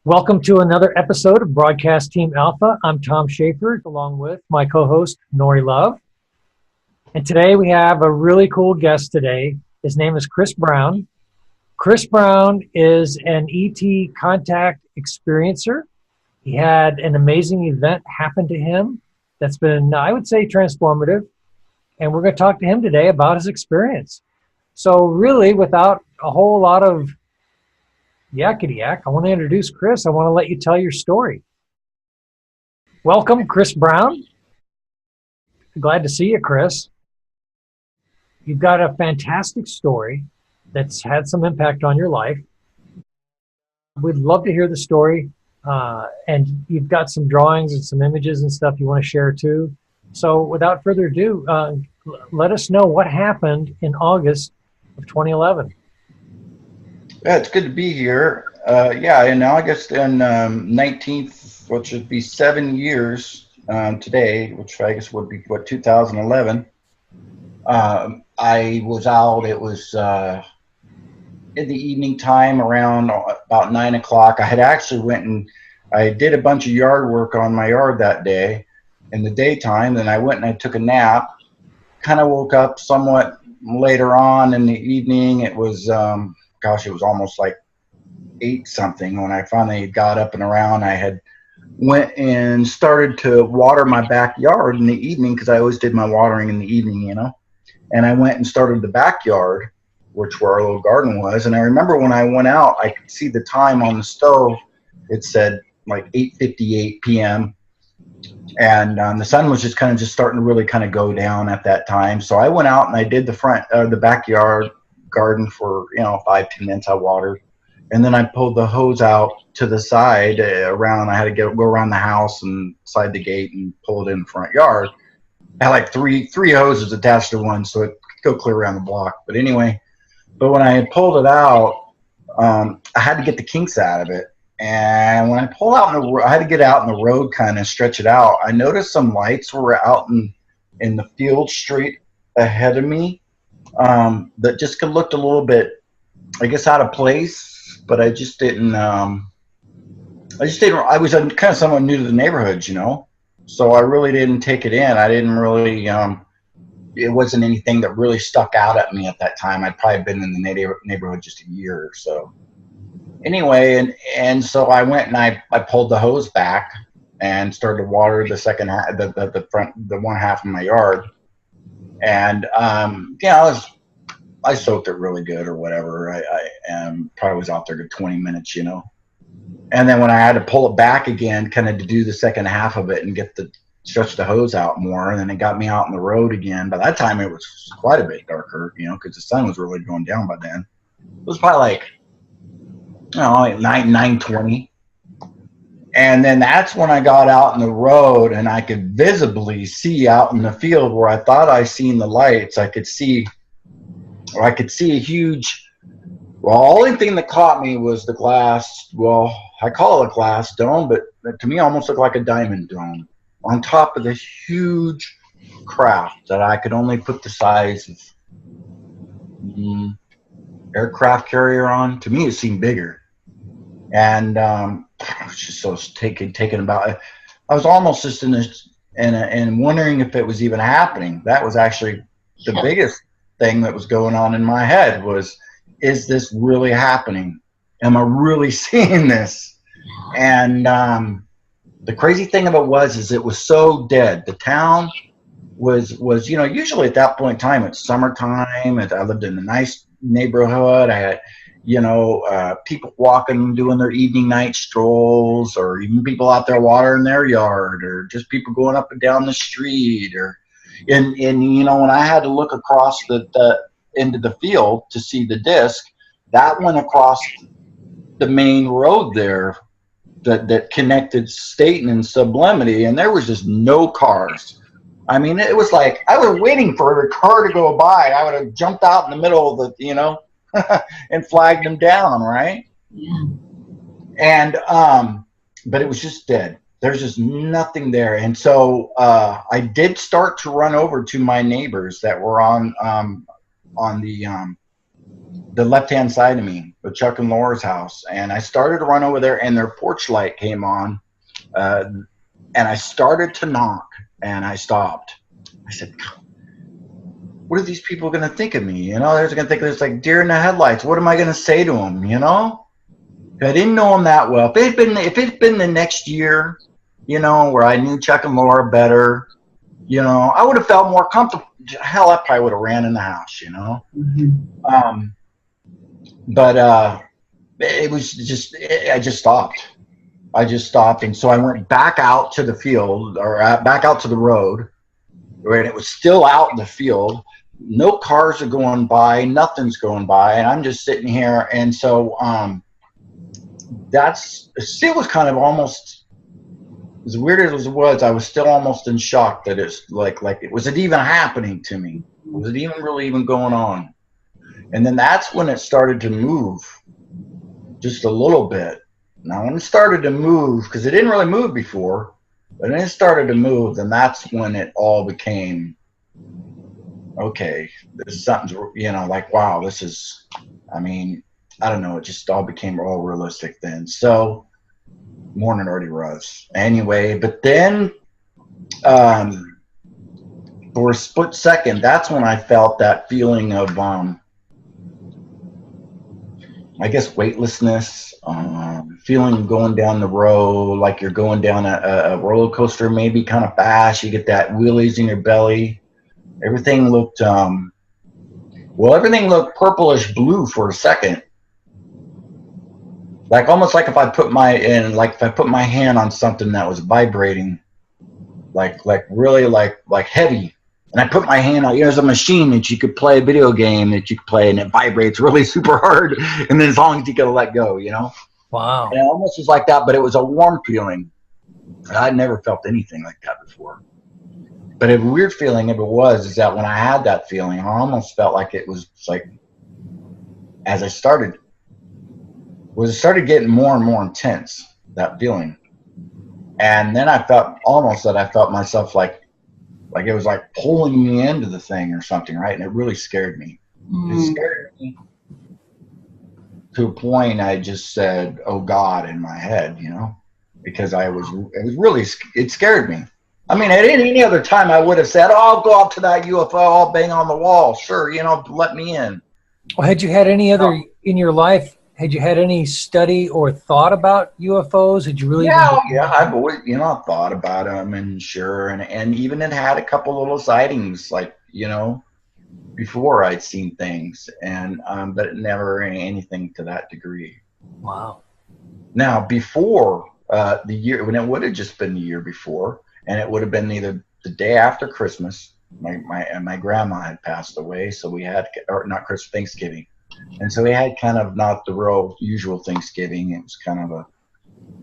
Welcome to another episode of Broadcast Team Alpha. I'm Tom Schaefer, along with my co-host, Nori Love. And today we have a really cool guest today. His name is Chris Brown. Chris Brown is an ET contact experiencer. He had an amazing event happen to him that's been, I would say, transformative. And we're going to talk to him today about his experience. So really, without a whole lot of yakety yak, I want to introduce Chris. I want to let you tell your story. Welcome, Chris Brown. Glad to see you, Chris. You've got a fantastic story that's had some impact on your life. We'd love to hear the story. And you've got some drawings and some images and stuff you want to share too. So without further ado, let us know what happened in August of 2011. Yeah, it's good to be here. Yeah, in August and 19th, which would be 7 years today, which I guess would be, 2011. I was out, it was in the evening time around about 9 o'clock. I had actually went and I did a bunch of yard work on my yard that day in the daytime. Then I went and I took a nap, kind of woke up somewhat later on in the evening. It was, gosh, it was almost like 8 something when I finally got up and around. I had went and started to water my backyard in the evening because I always did my watering in the evening, you know. And I went and started the backyard, which where our little garden was. And I remember when I went out, I could see the time on the stove. It said like 8:58 p.m. And the sun was just starting to really kind of go down at that time. So I went out and I did the backyard garden for 5-10 minutes. I watered, and then I pulled the hose out to the side around. I had to go around the house and slide the gate and pull it in the front yard. I had like three hoses attached to one, so it could go clear around the block. But anyway, when I had pulled it out, I had to get the kinks out of it. And when I pulled out I had to get out in the road, kind of stretch it out. I noticed some lights were out in the field straight ahead of me. That just looked a little bit, I guess, out of place, but I just didn't, I was kind of someone new to the neighborhood, so I really didn't take it in. I didn't really, it wasn't anything that really stuck out at me at that time. I'd probably been in the neighborhood just a year or so. Anyway, and so I went and I pulled the hose back and started to water the second half, the one half of my yard. And I soaked it really good or whatever. I probably was out there for 20 minutes, And then when I had to pull it back again, kind of to do the second half of it and stretch the hose out more, and then it got me out on the road again. By that time, it was quite a bit darker, because the sun was really going down by then. It was probably like 9:20. And then that's when I got out in the road and I could visibly see out in the field where I thought I seen the lights. I could see a huge, only thing that caught me was the glass. Well, I call it a glass dome, but to me almost looked like a diamond dome on top of this huge craft that I could only put the size of aircraft carrier on. To me, it seemed bigger. And I was just so taken about it. I was almost just and wondering if it was even happening. That was actually the biggest thing that was going on in my head was, is this really happening? Am I really seeing this? And the crazy thing of it is it was so dead. The town was usually at that point in time, it's summertime. I lived in a nice neighborhood. I had people walking, doing their evening night strolls, or even people out there watering their yard, or just people going up and down the street, and when I had to look across into the field to see the disc, that went across the main road there that connected Staten and Sublimity, and there was just no cars. I mean, it was like I was waiting for a car to go by. I would have jumped out in the middle of the, and flagged them down, right? Yeah. And but it was just dead. There's just nothing there. And so I did start to run over to my neighbors that were on the the left-hand side of me, with Chuck and Laura's house. And I started to run over there, and their porch light came on. And I started to knock, and I stopped. I said, what are these people going to think of me? You know, they're going to think it's like deer in the headlights. What am I going to say to them, you know? I didn't know them that well. If it'd been the next year, you know, where I knew Chuck and Laura better, you know, I would have felt more comfortable. Hell, I probably would have ran in the house, you know? Mm-hmm. But it was just, I just stopped. And so I went back out to the field, or back out to the road, and it was still out in the field. No cars are going by, nothing's going by, and I'm just sitting here. And so it was kind of almost, as weird as it was, I was still almost in shock that it's like was it even happening to me? Was it even really even going on? And then that's when it started to move just a little bit. Now, when it started to move, because it didn't really move before, but then it started to move, then that's when it all became, okay, this is something, you know, like, wow, this is, I mean, I don't know, it just all became all realistic then. So, more than it already was. Anyway, but then, for a split second, that's when I felt that feeling of, I guess, weightlessness, feeling going down the road, like you're going down a roller coaster, maybe kind of fast. You get that wheelies in your belly. Everything looked, everything looked purplish blue for a second. Like almost like if I put my hand on something that was vibrating, like really like heavy. And I put my hand out. There's a machine that you could play a video game that you could play, and it vibrates really super hard. And then as long as you gotta let go, you know. Wow. And it almost was like that, but it was a warm feeling. I'd never felt anything like that before. But a weird feeling is that when I had that feeling, I almost felt like it was like, as it started getting more and more intense, that feeling. And then I felt myself like it was like pulling me into the thing or something, right? And it really scared me. It scared me to a point I just said, oh God, in my head, you know, because it scared me. I mean, at any other time I would have said, oh, I'll go up to that UFO, I'll bang on the wall. Sure, you know, let me in. Well, had you had any other in your life? Had you had any study or thought about UFOs? Had you really? Yeah, I've always, thought about them, and sure, and even had a couple little sightings, like, before I'd seen things, and but never anything to that degree. Wow. Now, before the year, when it would have just been the year before, and it would have been either the day after Christmas, my grandma had passed away, so we had, or not Christmas, Thanksgiving. And so we had kind of not the real usual Thanksgiving. It was kind of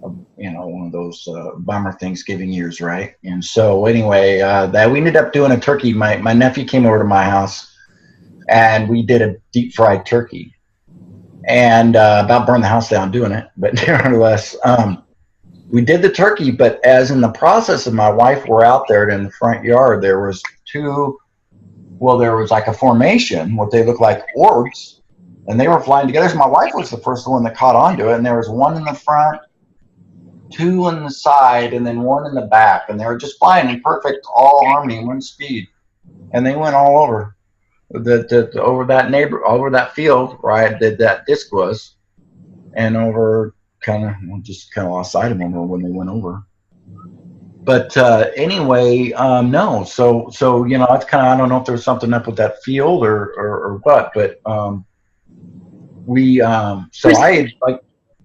one of those bummer Thanksgiving years, right? And so anyway, that we ended up doing a turkey. My nephew came over to my house, and we did a deep fried turkey, and about burned the house down doing it. But nevertheless, we did the turkey. But as in the process of my wife were out there in the front yard, there was like a formation, what they looked like orbs. And they were flying together. So my wife was the first one that caught on to it. And there was one in the front, two in the side, and then one in the back. And they were just flying in perfect all harmony, one speed. And they went all over over that field, right? That disc was, and over just lost sight of them when they went over. But anyway, no. So it's kind of, I don't know if there was something up with that field or what, but.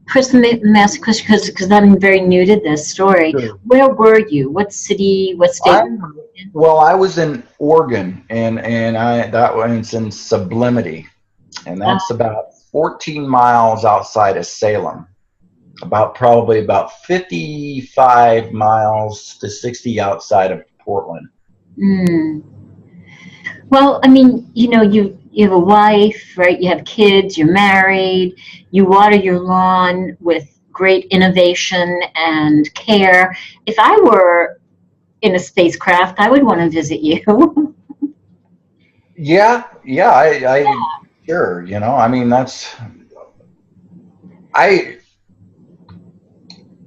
Chris, let me ask a question because I'm very new to this story. Sure. Where were you? What city? What state? I was in Oregon, and that was in Sublimity, and that's about 14 miles outside of Salem, probably about 55 miles to 60 outside of Portland. Well, I mean, you have a wife, right? You have kids, you're married, you water your lawn with great innovation and care. If I were in a spacecraft, I would want to visit you. Yeah. Sure, you know, I mean, I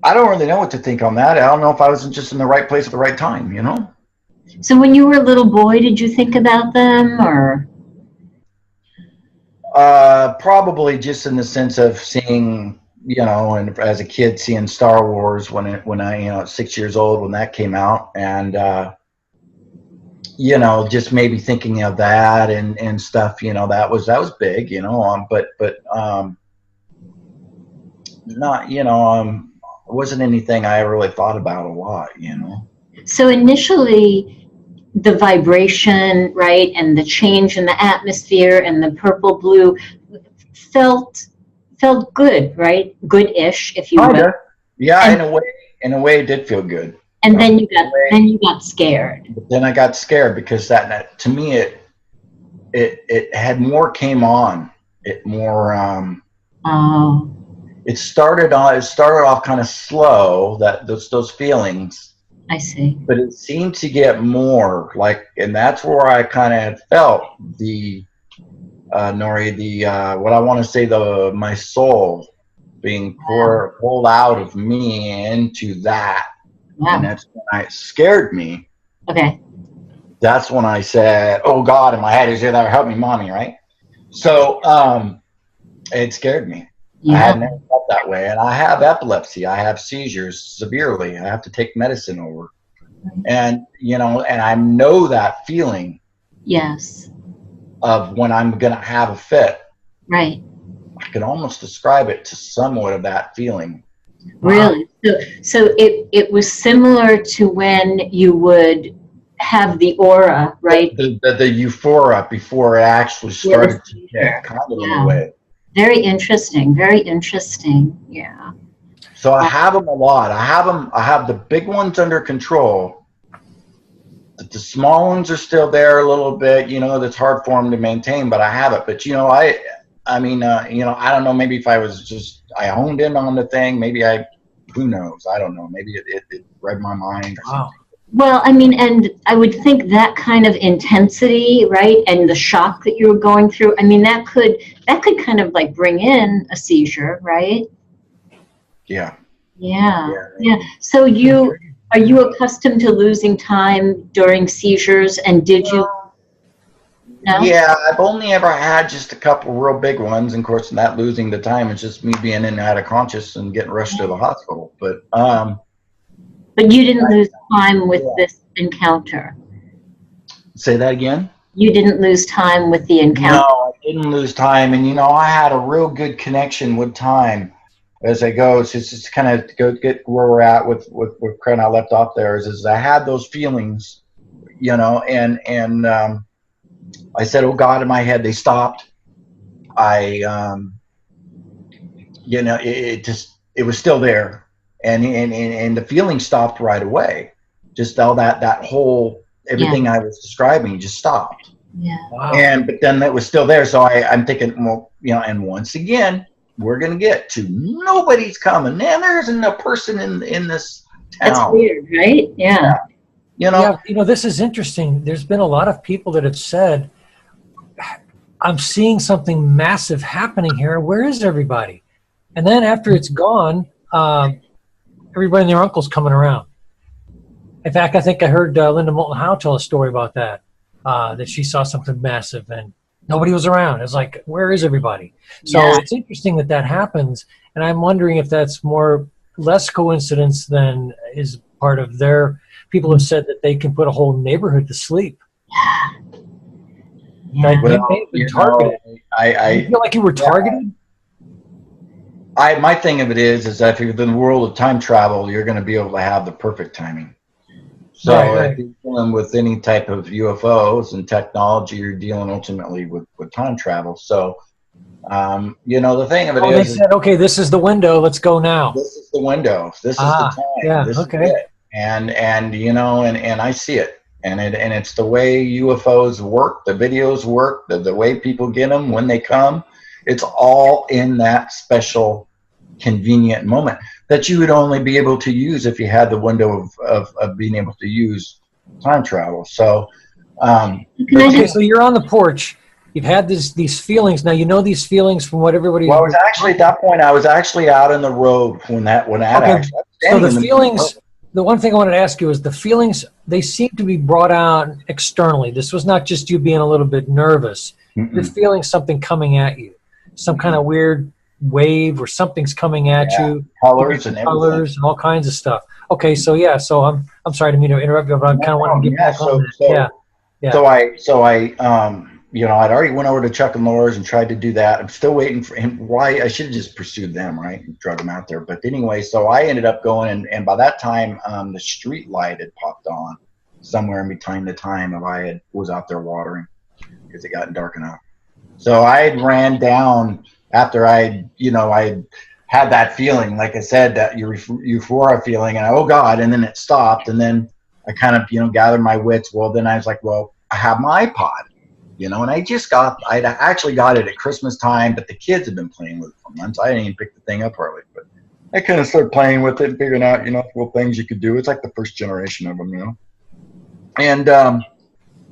I don't really know what to think on that. I don't know if I was just in the right place at the right time, you know? So when you were a little boy, did you think about them, or? Probably just in the sense of seeing, you know, and as a kid seeing Star Wars when I, you know, at 6 years old when that came out, and you know, just maybe thinking of that and stuff, you know, that was big, you know, but not, you know, it wasn't anything I really thought about a lot, you know. So initially, the vibration, right, and the change in the atmosphere and the purple blue felt good, right? Good-ish, if you will. Kinda. Yeah, And, in a way, it did feel good. and then In you got scared. but then I got scared because that to me it had more came on. It more Oh, it started off kind of slow, that those feelings, I see. but it seemed to get more like, and that's where I kind of felt the Nori, the what I want to say, my soul being pulled out of me into that. And Wow. that's when it scared me. Okay. That's when I said, "Oh God!" in my head, "Is there, help me, mommy?" Right? So it scared me. I Yeah. had never felt that way, and I have epilepsy. I have seizures severely. I have to take medicine over, and you know, and I know that feeling Yes. of when I'm gonna have a fit. Right. I can almost describe it to somewhat of that feeling. Really? So it was similar to when you would have the aura, right? The euphoria before it actually started to hit, kind of in a way. Very interesting. Very interesting. Yeah. So I have them a lot. I have the big ones under control. The small ones are still there a little bit. You know, that's hard for them to maintain, but I have it. But you know, I mean, you know, I don't know. Maybe if I honed in on the thing. Maybe who knows? I don't know. Maybe it read my mind or something. Well, I mean, and I would think that kind of intensity, right, and the shock that you were going through, I mean, that could kind of like bring in a seizure, right? Yeah. Yeah. So are you accustomed to losing time during seizures, and did you? No? Yeah, I've only ever had just a couple real big ones, and of course, that losing the time is just me being in and out of conscious and getting rushed to the hospital. But you didn't lose time with this encounter. say that again. You didn't lose time with the encounter. No, I didn't lose time, and you know, I had a real good connection with time as I go. So it's just kind of go get where we're at with kind of left off there is I had those feelings, you know, and I said, "Oh God," in my head. They stopped. You know, it was still there, and the feeling stopped right away. Just all that whole everything I was describing just stopped. Yeah. Wow. But then it was still there, so I'm thinking, well, you know, and once again, we're gonna get to nobody's coming, and there isn't a person in this town. That's weird, right? Yeah. You know. Yeah, you know, this is interesting. There's been a lot of people that have said, "I'm seeing something massive happening here. Where is everybody?" And then after it's gone, everybody and their uncle's coming around. In fact, I think I heard Linda Moulton Howe tell a story about that, that she saw something massive and nobody was around. It's like, where is everybody? So it's interesting that happens, and I'm wondering if that's less coincidence than is part of their. People have said that they can put a whole neighborhood to sleep. Like Well, you may have been you targeted. know, I feel like you were targeted. My thing of it is that if you're in the world of time travel, you're going to be able to have the perfect timing. So Right. if you're dealing with any type of UFOs and technology, you're dealing ultimately with time travel. So, you know, the thing of it They said, okay, this is the window. Let's go now. This is the window. This is the time. Yeah. This Okay. is it. And you know, and I see it. And it's the way UFOs work, the videos work, the way people get them when they come. It's all in that special, convenient moment that you would only be able to use if you had the window of being able to use time travel. So, okay, so you're on the porch. you've had these feelings. Now you know these feelings from what everybody. Well, I was actually at that point. I was actually out in the road when that Okay, actually. so the feelings. The one thing I wanted to ask you is the feelings. They seem to be brought out externally. This was not just you being a little bit nervous. You're feeling something coming at you, some kind of weird wave or something's coming at you. Colors and colors and all kinds of stuff. Okay, so yeah, so I'm sorry to interrupt you, but I'm kind of wanting to get back on that. So I you know, I'd already went over to Chuck and Laura's and tried to do that. I'm still waiting for him. Why I should have just pursued them, right? And drug them out there. But anyway, so I ended up going, and by that time, the street light had popped on somewhere in between the time of was out there watering because it got dark enough. So I ran down after I had that feeling, like I said, that euphoria feeling, and oh God, and then it stopped, and then I kind of gathered my wits. Well, then I was like, well, I have my iPod. And I'd actually got it at Christmas time, but the kids had been playing with it for months. I didn't even pick the thing up early, but I kind of started playing with it and figuring out, little things you could do. It's like the first generation of them, And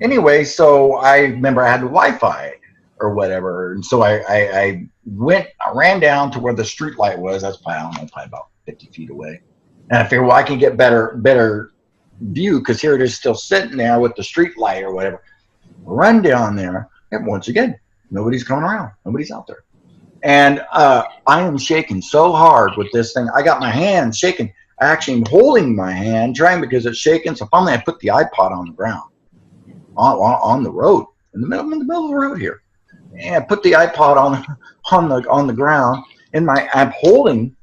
anyway, so I remember I had the Wi-Fi or whatever, and so I ran down to where the street light was. That's probably about 50 feet away, and I figured, well, I can get better view because here it is still sitting there with the street light or whatever. Run down there, and once again, nobody's coming around. Nobody's out there. And I am shaking so hard with this thing. I got my hand shaking. I actually am holding my hand, trying because it's shaking. So finally I put the iPod on the ground, on the road, in the middle of the road here. And I put the iPod on the ground, and I'm holding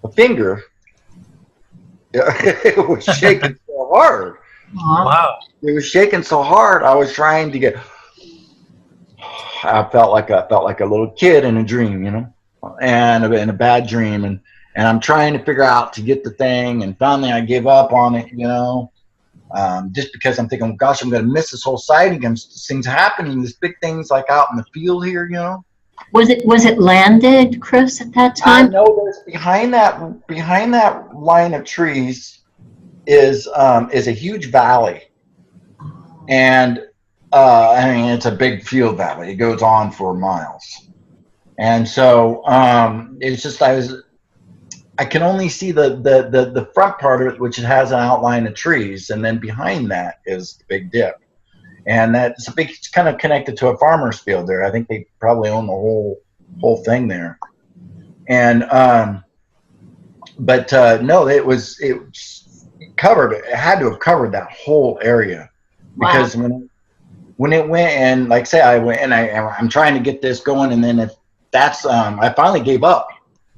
a finger. It was shaking so hard. Wow. It was shaking so hard. I was trying to get. I felt like a little kid in a dream, and in a bad dream, and I'm trying to figure out to get the thing, and finally I gave up on it, just because I'm thinking, gosh, I'm going to miss this whole sighting, and this thing's happening. This big thing's like out in the field here, Was it landed, Chris, at that time? No, there's behind that line of trees is a huge valley, and it's a big field valley. It goes on for miles, and so it's just I can only see the front part of it, which has an outline of trees, and then behind that is the big dip, and it's kind of connected to a farmer's field there. I think they probably own the whole thing there, and no, it was covered. It had to have covered that whole area, because when it went, and like say I went and I'm trying to get this going, and then I finally gave up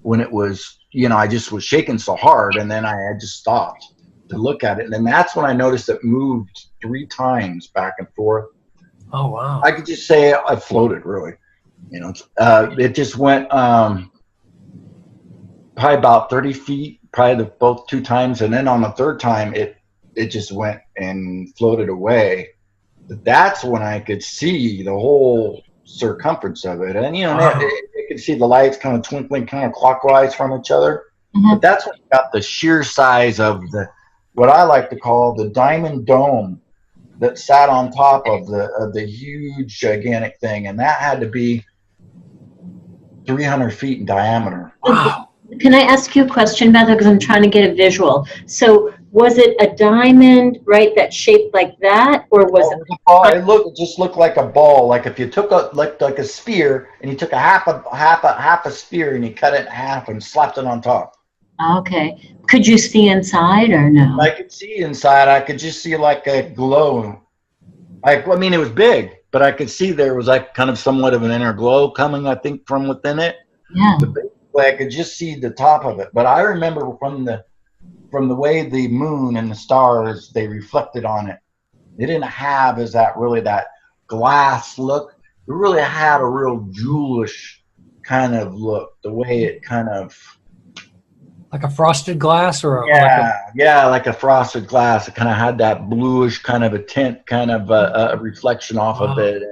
when it was, I just was shaking so hard, and then I just stopped to look at it, and then that's when I noticed it moved 3 times back and forth. Oh wow! I could just say I floated, really. It just went probably about 30 feet. Probably both 2 times, and then on the 3rd time it just went and floated away. But that's when I could see the whole circumference of it, and you could see the lights kind of twinkling kind of clockwise from each other. But that's when you got the sheer size of what I like to call the diamond dome that sat on top of the huge gigantic thing, and that had to be 300 feet in diameter. Wow. Can I ask you a question, Beth? Because I'm trying to get a visual. So was it a diamond, right, that shaped like that, or was it just looked like a ball, like if you took like a spear and you took a half a spear and you cut it in half and slapped it on top. Okay. Could you see inside or no? I could see inside. I could just see like a glow. It was big, but I could see there was like kind of somewhat of an inner glow coming, I think, from within it. Yeah. I could just see the top of it, but I remember from the way the moon and the stars, they reflected on it. It didn't have that glass look. It really had a real jewelish kind of look. The way it kind of like a frosted glass, or like a frosted glass. It kind of had that bluish kind of a tint, kind of a reflection off of it.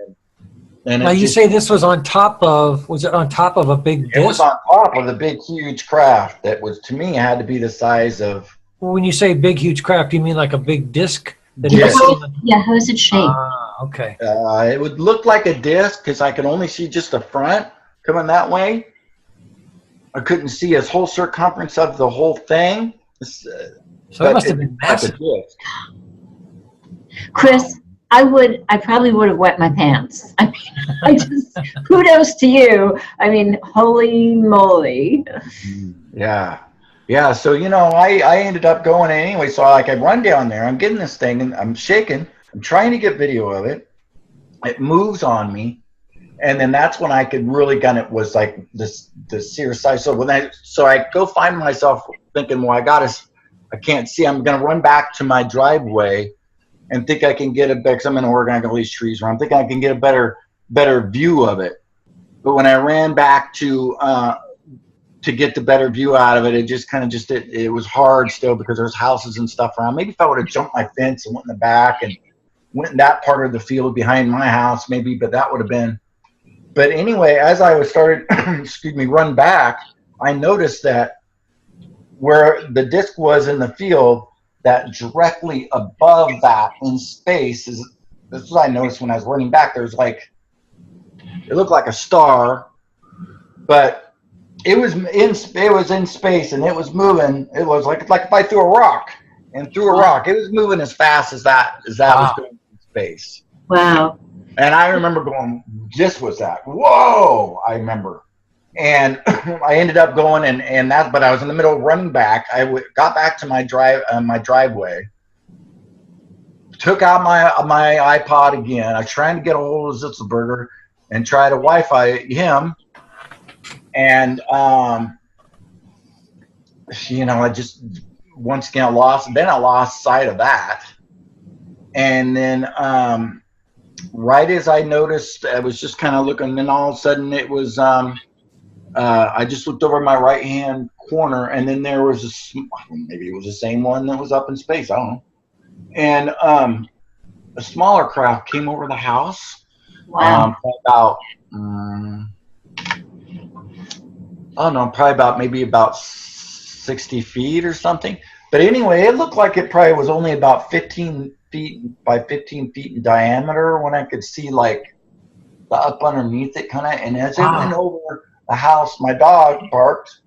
And now you say this was on top of? Was it on top of a big disc? It was on top of the big, huge craft that was, to me, had to be the size of. Well, when you say big, huge craft, you mean like a big disc? Yeah, how is it shaped? Okay. It would look like a disc because I could only see just the front coming that way. I couldn't see his whole circumference of the whole thing. So it must have been massive. Like a disc. Chris, I probably would have wet my pants. I mean, kudos to you. I mean, holy moly. Yeah. Yeah. So, I ended up going anyway. So I run down there, I'm getting this thing and I'm shaking. I'm trying to get video of it. It moves on me. And then that's when I could really was like the serious size. So I go find myself thinking, well, I can't see. I'm going to run back to my driveway and think I can get a better, because I'm in Oregon, I got all these trees around. I'm thinking I can get a better view of it. But when I ran back to get the better view out of it, it just it was hard still because there's houses and stuff around. Maybe if I would have jumped my fence and went in the back and went in that part of the field behind my house, maybe, but that would have been. But anyway, as I was run back, I noticed that where the disc was in the field, that directly above that in space this is what I noticed when I was running back. There's it looked like a star, but it was in space and it was moving. It was like if I threw a rock, it was moving as fast as that was going in space. Wow. And I remember going, this was that. Whoa, I remember. And I ended up going but I was in the middle of running back. I got back to my driveway, took out my iPod again. I was trying to get a hold of Zitzelberger and try to Wi-Fi him. And, I just, once again, I lost sight of that. And then, right as I noticed, I was just kind of looking, and then all of a sudden it was, I just looked over my right-hand corner, and then there was maybe it was the same one that was up in space, I don't know. And a smaller craft came over the house. Wow. Probably about 60 feet or something. But anyway, it looked like it probably was only about 15 feet by 15 feet in diameter when I could see the up underneath it kind of. And as it went over the house, my dog barked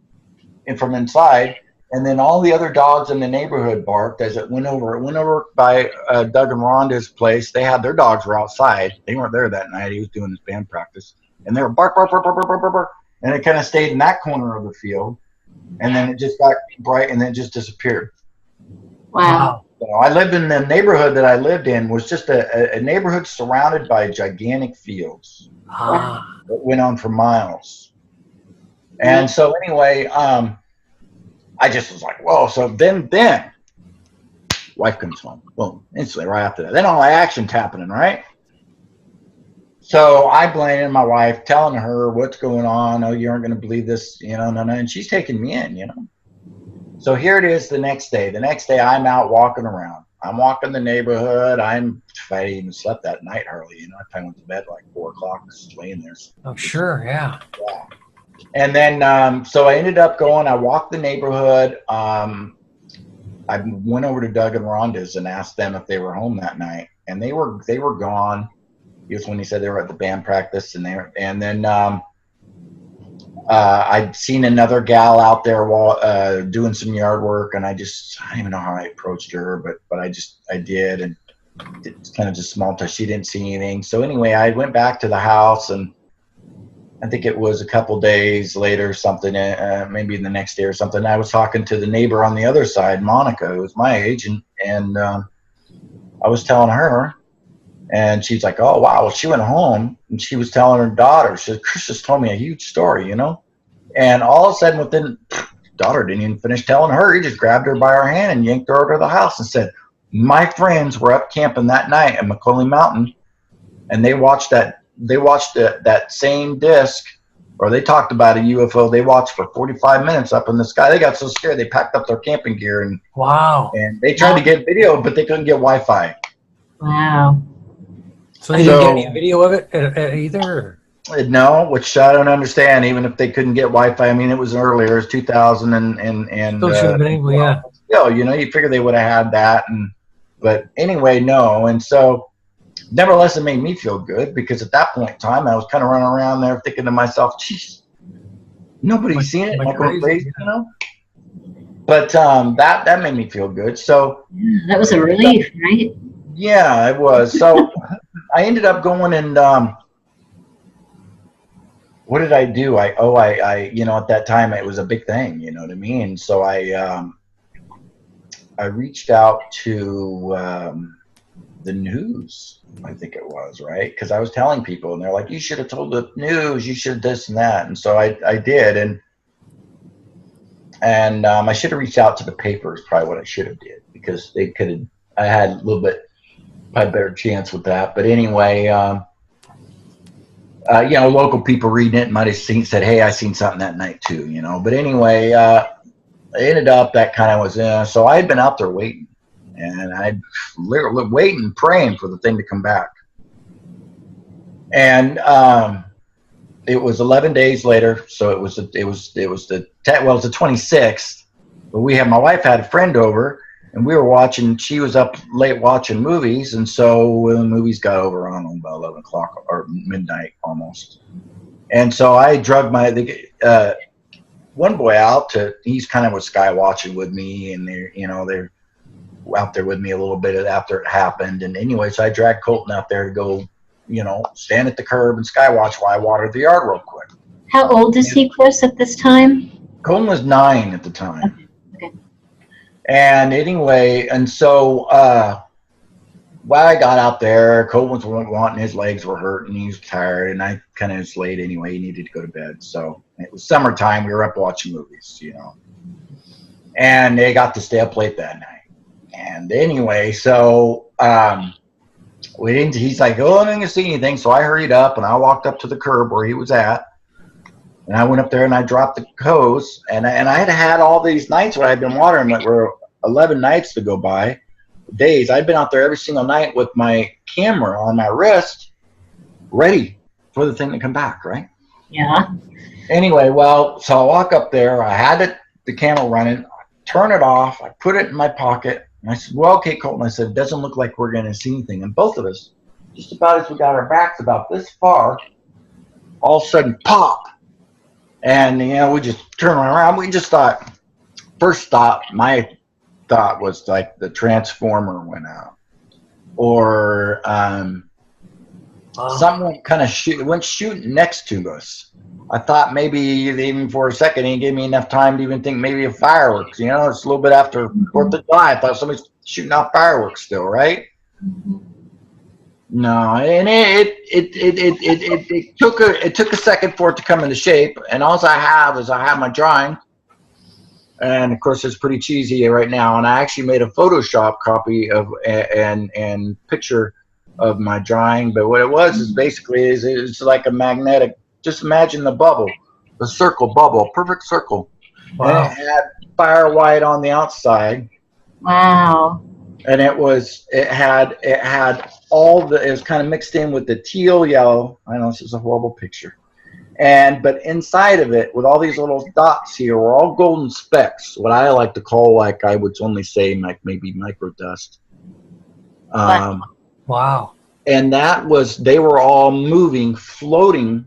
from inside, and then all the other dogs in the neighborhood barked as it went over. It went over by Doug and Rhonda's place. They had their dogs were outside. They weren't there that night. He was doing his band practice, and they were bark, bark, bark, bark, bark, bark, bark, bark. And it kind of stayed in that corner of the field, and then it just got bright, and then it just disappeared. Wow. I lived in the neighborhood that I lived in was just a neighborhood surrounded by gigantic fields that went on for miles. And so anyway, I just was like, whoa. So then wife comes home. Boom. Instantly right after that. Then all the action's happening, right? So I blamed my wife, telling her what's going on. Oh, you aren't going to believe this, no. And she's taking me in, So here it is the next day. The next day I'm out walking around. I'm walking the neighborhood. I even slept that night hardly, I probably went to bed like 4 o'clock, just laying there. Oh, sure. Yeah. Yeah. And then, so I ended up going, I walked the neighborhood. I went over to Doug and Rhonda's and asked them if they were home that night. And they were gone. It was when he said they were at the band practice and then, I'd seen another gal out there while doing some yard work, and I don't even know how I approached her, but I did, and it's kind of just small touch. She didn't see anything. So anyway, I went back to the house, and I think it was a couple days later, something, maybe the next day or something. I was talking to the neighbor on the other side, Monica, who was my age, and I was telling her. And she's like, oh, wow. Well, she went home and she was telling her daughter. She said, Chris just told me a huge story, And all of a sudden, daughter didn't even finish telling her. He just grabbed her by her hand and yanked her over to the house and said, my friends were up camping that night at McClellan Mountain, and they watched that same disc, or they talked about a UFO. They watched for 45 minutes up in the sky. They got so scared they packed up their camping gear and they tried to get video, but they couldn't get Wi-Fi. Wow. So they didn't get any video of it either? No, which I don't understand. Even if they couldn't get Wi-Fi, I mean, it was earlier, it was 2000 and still should have been able, yeah. Still, you figure they would have had that, but anyway, no. And so nevertheless, it made me feel good because at that point in time, I was kind of running around there thinking to myself, geez, nobody's seen it. Am I going crazy, you know? But that made me feel good. So Yeah, that was a relief, right? yeah, it was. So I ended up going and what did I do? I you know, at that time it was a big thing, you know what I mean? So I reached out to the news, I think it was, right? Because I was telling people, and they're like, "You should have told the news. You should this and that." And so I did, and I should have reached out to the papers. Probably what I should have did because they could have. I had a little bit probably better chance with that. But anyway, you know, local people reading it might have said, "Hey, I seen something that night too," you know. But anyway, it ended up that kind of was so I had been out there waiting. And I'd literally waiting, praying for the thing to come back. And it was 11 days later, so it was the 26th. But my wife had a friend over, and we were watching. She was up late watching movies, and so the movies got over on about 11 o'clock or midnight almost. And so I drug one boy out he's kind of was sky watching with me, and they're out there with me a little bit after it happened. And anyway, so I dragged Colton out there to go, you know, stand at the curb and skywatch while I watered the yard real quick. How old is he, Chris, at this time? Colton was 9 at the time. Okay. And anyway, and so while I got out there, Colton was wanting, his legs were hurting, he was tired, and I kind of was late anyway. He needed to go to bed. So it was summertime. We were up watching movies, you know, and they got to stay up late that night. And anyway, so he's like, "Oh, I didn't see anything." So I hurried up and I walked up to the curb where he was at. And I went up there and I dropped the hose. And I had all these nights where I'd been watering, that were 11 nights to go by, days. I'd been out there every single night with my camera on my wrist, ready for the thing to come back, right? Yeah. Anyway, well, so I walk up there. I had the camera running. I turn it off. I put it in my pocket. And I said, "Well, okay, Colton." I said, "It doesn't look like we're going to see anything." And both of us, just about as we got our backs about this far, all of a sudden, pop. And, you know, we just turned around. We just thought, first thought, my thought was like the transformer went out. Or someone kind of went shooting next to us. I thought maybe even for a second, he gave me enough time to even think maybe of fireworks. You know, it's a little bit after 4th of July. I thought somebody's shooting out fireworks still, right? No, and it took a second for it to come into shape. And all I have my drawing, and of course it's pretty cheesy right now. And I actually made a Photoshop copy of and picture of my drawing. But what it was is basically it's like a magnetic. Just imagine the bubble, the circle bubble, perfect circle. Wow. And it had fire white on the outside. Wow. And it had all the, it was kind of mixed in with the teal yellow. I know this is a horrible picture. But inside of it, with all these little dots here, were all golden specks, what I like to call, like I would only say, like maybe microdust. Wow. And they were all moving, floating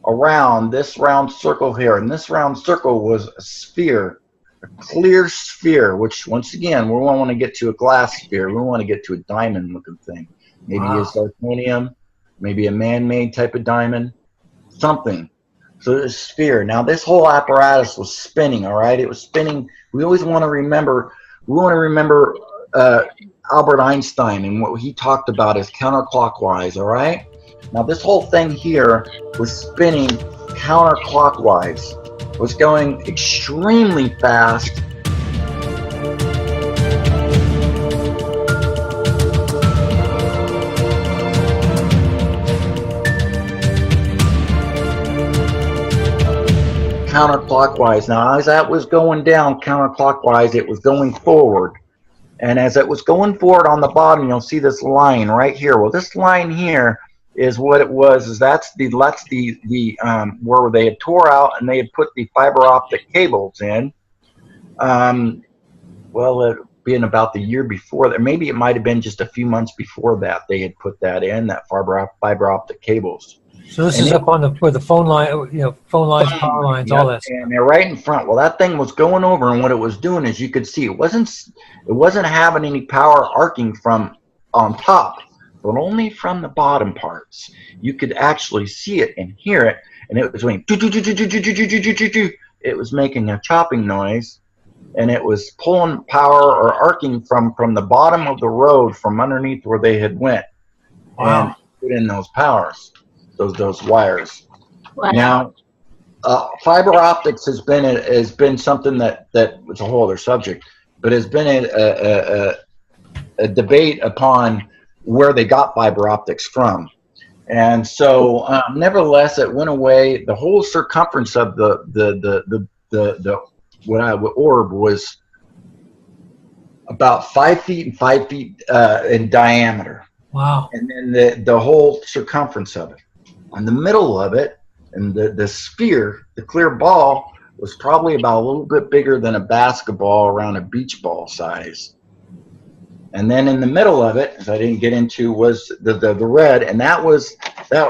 around this round circle here. And this round circle was a sphere, a clear sphere, which once again, we don't want to get to a glass sphere. We want to get to a diamond looking thing. Maybe a zirconium, maybe a man-made type of diamond, something. So it's a sphere. Now this whole apparatus was spinning, all right? It was spinning. We always want to remember, Albert Einstein and what he talked about is counterclockwise, all right? Now this whole thing here was spinning counterclockwise. It was going extremely fast. Counterclockwise. Now as that was going down counterclockwise, it was going forward. And as it was going forward on the bottom, you'll see this line right here. Well, this line here is what it was. Is that's the where they had tore out and they had put the fiber optic cables in. Well, been about the year before that. Maybe it might have been just a few months before that they had put that in, that fiber optic cables. So this is up on where the phone line, phone lines, power lines, all that stuff. And they're right in front. Well, that thing was going over, and what it was doing is you could see it wasn't having any power arcing from on top, but only from the bottom parts. You could actually see it and hear it, and it was doing it was making a chopping noise, and it was pulling power or arcing from the bottom of the road from underneath where they had went. Wow. And put in those powers. Those wires. Wow. Now, fiber optics has been something that it's a whole other subject, but has been a debate upon where they got fiber optics from, and so nevertheless, it went away. The whole circumference of the orb was about 5 feet and 5 feet in diameter. Wow. And then the whole circumference of it. On the middle of it, and the sphere, the clear ball, was probably about a little bit bigger than a basketball, around a beach ball size. And then in the middle of it, as I didn't get into, was the red, and that was the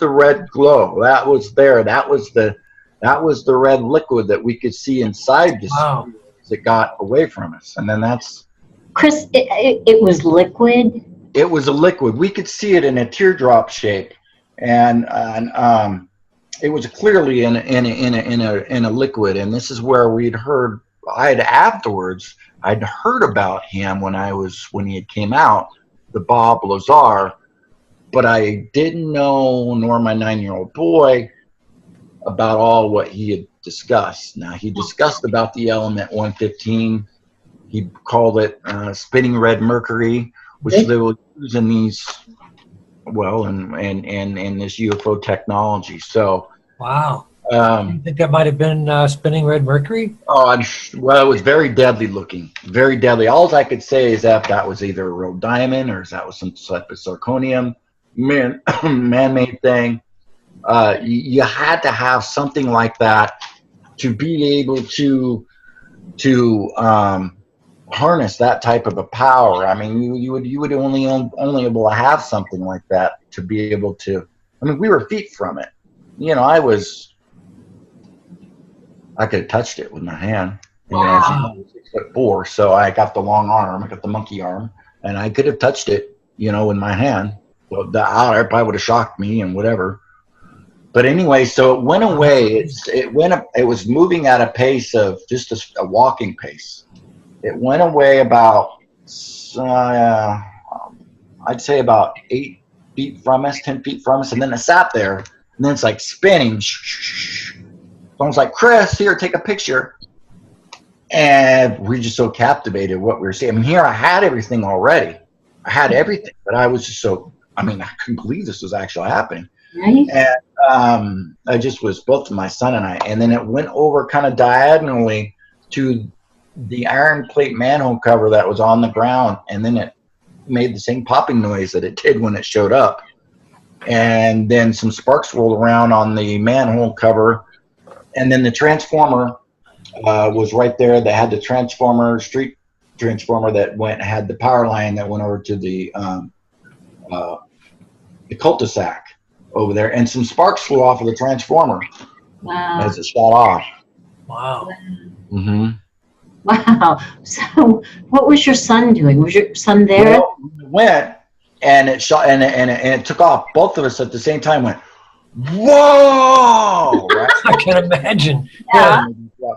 red glow. That was there. That was the red liquid that we could see inside the sphere as it got away from us. And then that's Chris, it was liquid. It was a liquid. We could see it in a teardrop shape, and it was clearly in a liquid. And this is where I'd heard about him when he had came out, the Bob Lazar, but I didn't know, nor my 9-year-old boy, about all what he had discussed. Now, he discussed about the element 115. He called it spinning red mercury, which they will use in these, in this UFO technology. So, wow. You think that might have been spinning red mercury? Oh, it was very deadly looking, very deadly. All I could say is that was either a real diamond or that was some type of zirconium, man-made thing. You had to have something like that to be able to harness that type of a power. I mean, you would only able to have something like that to be able to. I mean, we were feet from it. I could have touched it with my hand. Wow. She's 6'4", so I got the long arm. I got the monkey arm, and I could have touched it, with my hand. So that probably would have shocked me and whatever. But anyway, so it went away. It was moving at a pace of just a walking pace. It went away about, I'd say about 8 feet from us, 10 feet from us, and then it sat there, and then it's like spinning. Someone's like, "Chris, here, take a picture." And we're just so captivated what we were seeing. I mean, here I had everything already. I had everything, but I was just I couldn't believe this was actually happening. Right. And I just was both my son and I. And then it went over kind of diagonally to the iron plate manhole cover that was on the ground, and then it made the same popping noise that it did when it showed up. And then some sparks rolled around on the manhole cover, and then the transformer was right there. They had the street transformer that had the power line that went over to the cul-de-sac over there, and some sparks flew off of the transformer. Wow. As it shot off. Wow. Mm-hmm. Wow. So what was your son doing? Was your son there? Well, it went, and it shot, and it took off. Both of us at the same time went, "Whoa!" Right? I can imagine. Yeah.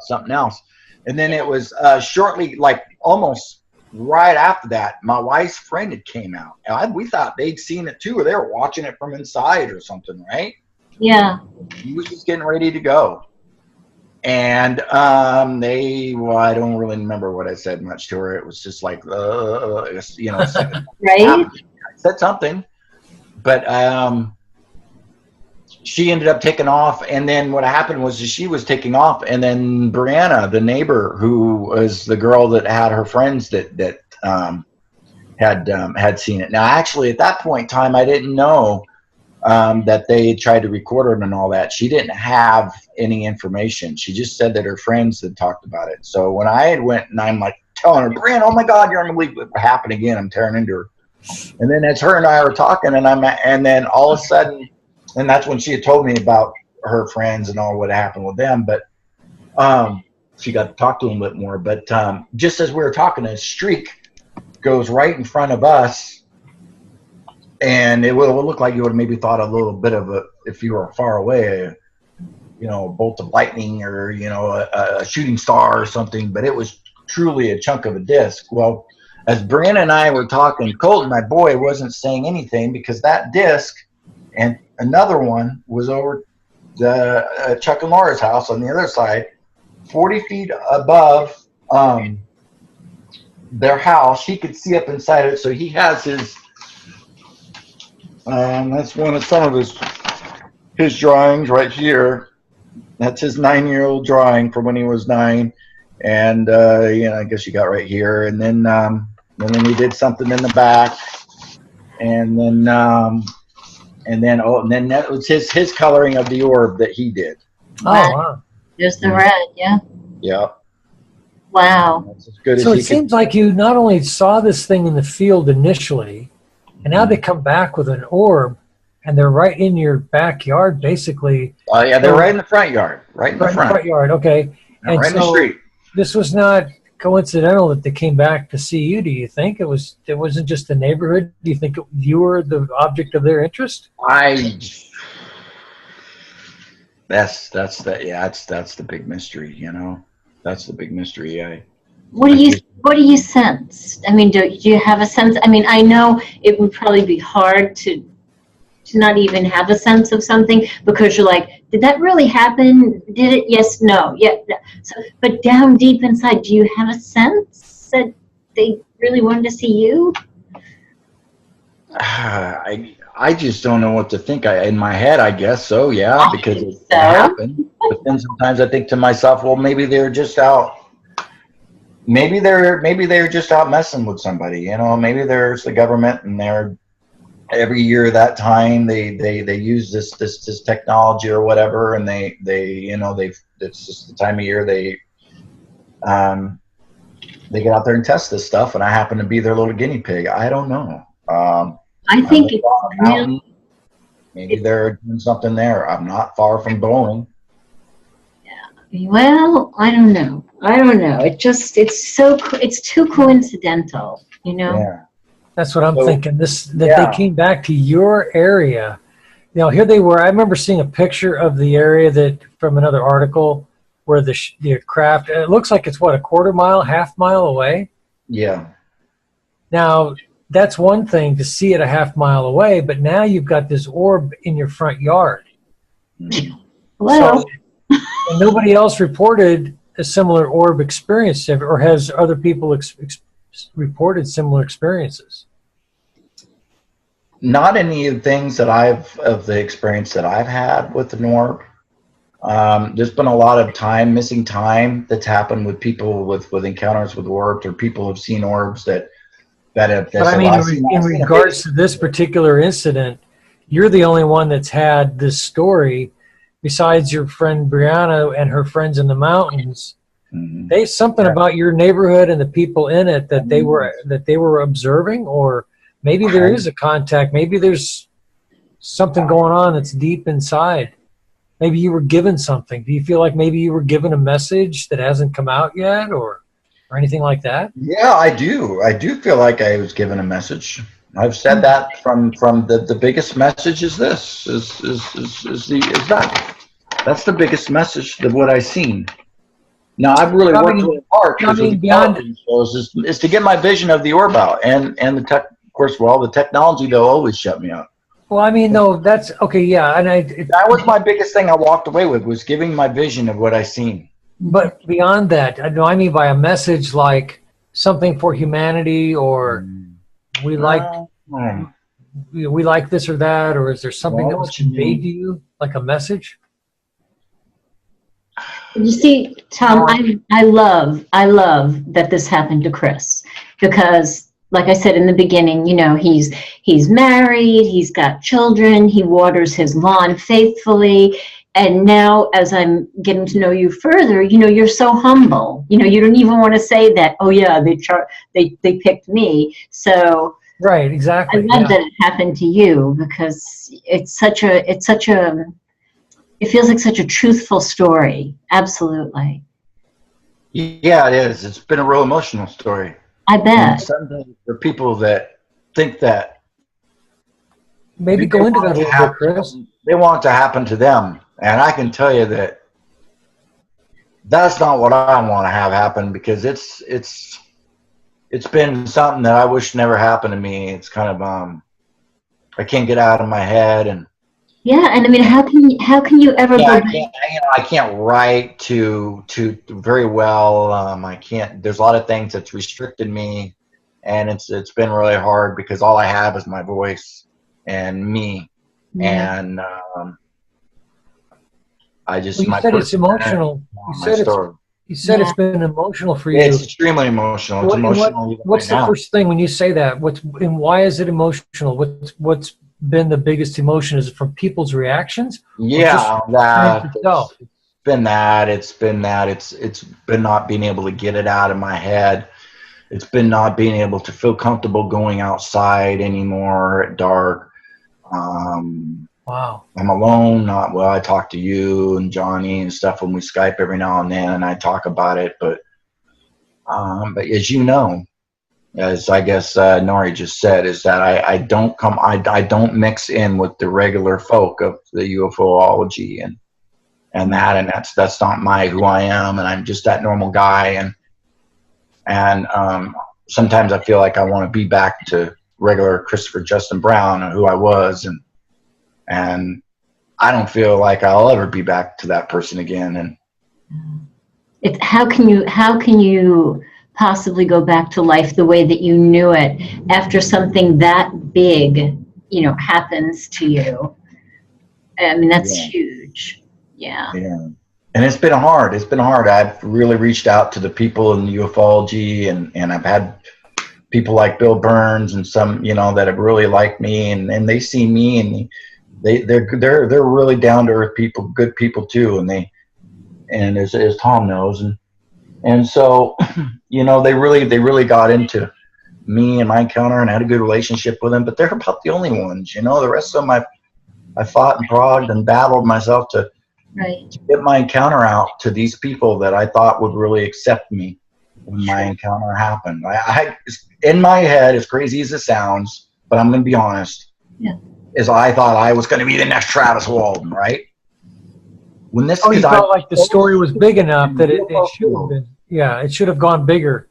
Something else. And then it was shortly, like almost right after that, my wife's friend had came out. And we thought they'd seen it too, or they were watching it from inside or something, right? Yeah. He was just getting ready to go. And I don't really remember what I said much to her. It was just like, Right. I said something, but she ended up taking off. And then what happened was she was taking off, and then Brianna, the neighbor, who was the girl that had her friends that had seen it. Now, actually, at that point in time, I didn't know that they tried to record her and all that. She didn't have any information. She just said that her friends had talked about it. So when I had went and I'm like telling her, Brian, oh my God, you're unbelievable. It happened again. I'm tearing into her. And then as her and I were talking, and then all of a sudden, and that's when she had told me about her friends and all what happened with them. But she got to talk to them a bit more. But just as we were talking, a streak goes right in front of us. And it will look like you would have maybe thought a little bit of a, if you were far away, you know, a bolt of lightning or, you know, a shooting star or something. But it was truly a chunk of a disc. Well, as Brian and I were talking, Colton, my boy, wasn't saying anything because that disc and another one was over the Chuck and Laura's house on the other side, 40 feet above their house. He could see up inside it. So he has his... that's some of his drawings right here. That's his 9-year-old drawing from when he was 9, and you know, I guess you got right here. And then he did something in the back, and then that was his coloring of the orb that he did. Oh, wow. There's the red, yeah. Yeah. Wow. That's as good So as it seems like you not only saw this thing in the field initially, and now they come back with an orb, and they're right in your backyard, basically. Oh, yeah, they're right in the front yard, right in the front yard. Okay, and right in the street. This was not coincidental that they came back to see you. Do you think it wasn't just the neighborhood? Do you think you were the object of their interest? That's the big mystery, you know. That's the big mystery. What do you sense? I mean, do you have a sense? I mean, I know it would probably be hard to not even have a sense of something because you're like, did that really happen? Did it? Yes, no, yeah. So, but down deep inside, do you have a sense that they really wanted to see you? I just don't know what to think. In my head, I guess so, yeah, because it happened. But then sometimes I think to myself, well, maybe they're just out. Maybe they're just out messing with somebody, you know. Maybe there's the government, and they're every year that time they use this technology or whatever, and they it's just the time of year they get out there and test this stuff, and I happen to be their little guinea pig. I don't know. I think it's real. Maybe they're doing something there. I'm not far from Boeing. Well, I don't know. It's too coincidental, you know? Yeah. That's what I'm thinking. They came back to your area. You know, here they were. I remember seeing a picture of the area that from another article where the craft, it looks like it's what, a quarter mile, half mile away? Yeah. Now, that's one thing to see it a half mile away, but now you've got this orb in your front yard. Well, and nobody else reported a similar orb experience, or has other people reported similar experiences? Not any of the things that of the experience that I've had with the orb. There's been a lot of missing time that's happened with people with encounters with orbs, or people have seen orbs that have. But I mean, in regards to this particular incident, you're the only one that's had this story. Besides your friend Brianna and her friends in the mountains, there's something about your neighborhood and the people in it that they were observing, or maybe there is a contact. Maybe there's something going on that's deep inside. Maybe you were given something. Do you feel like maybe you were given a message that hasn't come out yet, or anything like that? Yeah, I do. I do feel like I was given a message. I've said that from the biggest message is this is that. That's the biggest message of what I've seen. Now I've really worked really hard is to get my vision of the orb out, and the tech, of course, the technology they'll always shut me up. Well, I mean, no, that's okay, yeah, and that was my biggest thing I walked away with, was giving my vision of what I seen. But beyond that, I mean by a message like something for humanity, or we like this or that, or is there something that was conveyed to you, like a message? You see, Tom, I love that this happened to Chris, because like I said in the beginning, you know, he's married, he's got children, he waters his lawn faithfully. And now, as I'm getting to know you further, you know, you're so humble. You know, you don't even want to say that, oh yeah, they picked me. So Right, I exactly. love that it happened to you, because it feels like such a truthful story. Absolutely. Yeah, it is. It's been a real emotional story. I And bet. sometimes there are people that think that Maybe they go into that want a to little bit, happen, Chris. they want it to happen to them. And I can tell you that that's not what I want to have happen, because it's been something that I wish never happened to me. It's kind of I can't get out of my head, and Yeah, and I mean, how can you ever yeah, go I back? can't, I can't write to very well. I can't. There's a lot of things that's restricted me, and it's been really hard because all I have is my voice and me, Yeah. and I Well, just you my said it's personality, emotional. my story. You said Yeah. it's been emotional for It's you. extremely emotional. It's And emotional even what's right the now. first thing when you say that? And why is it emotional? What's been the biggest emotion? Is it from people's reactions or just Yeah, experience that itself? it's been that. It's been that. It's been not being able to get it out of my head. It's been not being able to feel comfortable going outside anymore at dark. Um, Wow. I'm alone. Not well. I talk to you and Johnny and stuff when we Skype every now and then, and I talk about it. But as you know, as I guess Nori just said, is that I don't come. I don't mix in with the regular folk of the UFOlogy and that's not who I am, and I'm just that normal guy, and sometimes I feel like I want to be back to regular Christopher Justin Brown, who I was, and I don't feel like I'll ever be back to that person again. And It's how can you possibly go back to life the way that you knew it after something that big, you know, happens to you? I mean, that's yeah, huge. Yeah. yeah. And it's been hard. It's been hard. I've really reached out to the people in ufology, and I've had people like Bill Burns and some, that have really liked me, and they see me, and they're really down to earth people, good people too, and as Tom knows, and so they really got into me and my encounter, and I had a good relationship with them, but they're about the only ones. The rest of them I fought and prodded and battled myself to Right. get my encounter out to these people that I thought would really accept me when my encounter happened. I in my head, as crazy as it sounds, but I'm going to be honest, Yeah. is I thought I was going to be the next Travis Walton, right? When this, Oh, you because I felt like the story was big enough that it should have been. Yeah, it should have gone bigger,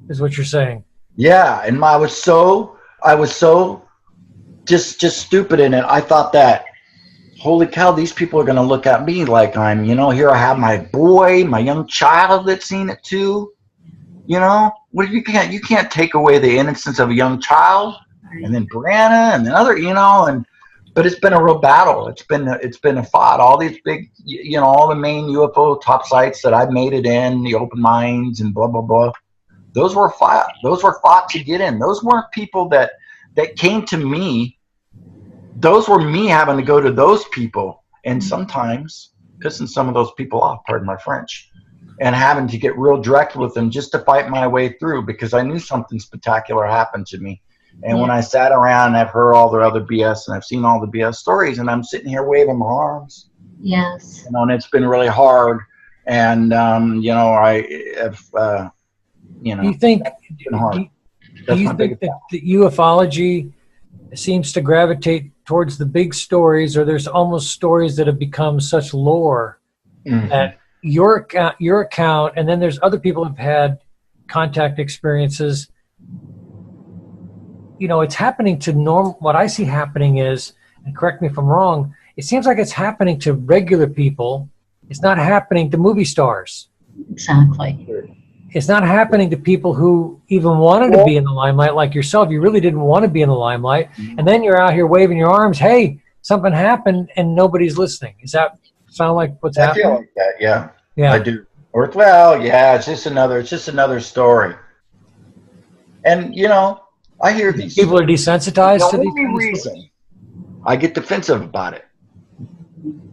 is what you're saying. yeah, and I was so just stupid in it. I thought that, holy cow, these people are going to look at me like I'm, here I have my boy, my young child that's seen it too. Well, you can't take away the innocence of a young child, and then Brianna, and then other, but it's been a real battle. It's been a fight. All these big, all the main UFO top sites that I've made it in, the open mines and blah blah blah. Those were fought. Those were fought to get in. Those weren't people that came to me. Those were me having to go to those people, and sometimes pissing some of those people off, pardon my French, and having to get real direct with them just to fight my way through, because I knew something spectacular happened to me. And when I sat around and I've heard all their other BS and I've seen all the BS stories, and I'm sitting here waving my arms, Yes. and it's been really hard. And I have, Do you think? it's been hard. Do That's you my think biggest that the ufology seems to gravitate towards the big stories, or there's almost stories that have become such lore that your account, and then there's other people who've had contact experiences? It's happening to what I see happening is, and correct me if I'm wrong, it seems like it's happening to regular people. It's not happening to movie stars. Exactly. It's not happening to people who even wanted to be in the limelight, like yourself. You really didn't want to be in the limelight. And then you're out here waving your arms. Hey, something happened, and nobody's listening. Does that sound like what's happening? I feel like that, yeah. Yeah. I do. Well, yeah, it's just another story. And I hear these. People are desensitized to The these only kind of reason I get defensive about it,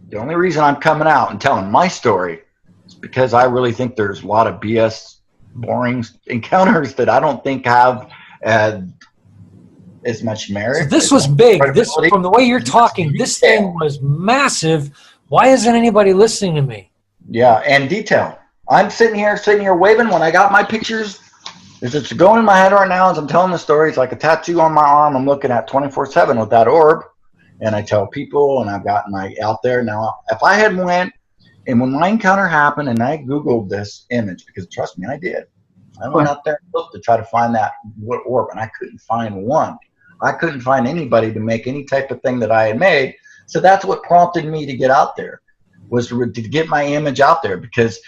the only reason I'm coming out and telling my story is because I really think there's a lot of BS, boring encounters that I don't think have as much merit. So this was big. This, from the way you're talking, this thing was massive. Why isn't anybody listening to me? Yeah, and detail. I'm sitting here waving when I got my pictures. It's going in my head right now as I'm telling the story. It's like a tattoo on my arm. I'm looking at 24/7 with that orb, and I tell people, and I've gotten out there now. If I had went, and when my encounter happened, and I Googled this image, because trust me, I did. I went out there and looked to try to find that orb, and I couldn't find one. I couldn't find anybody to make any type of thing that I had made. So that's what prompted me to get out there, was to get my image out there. Because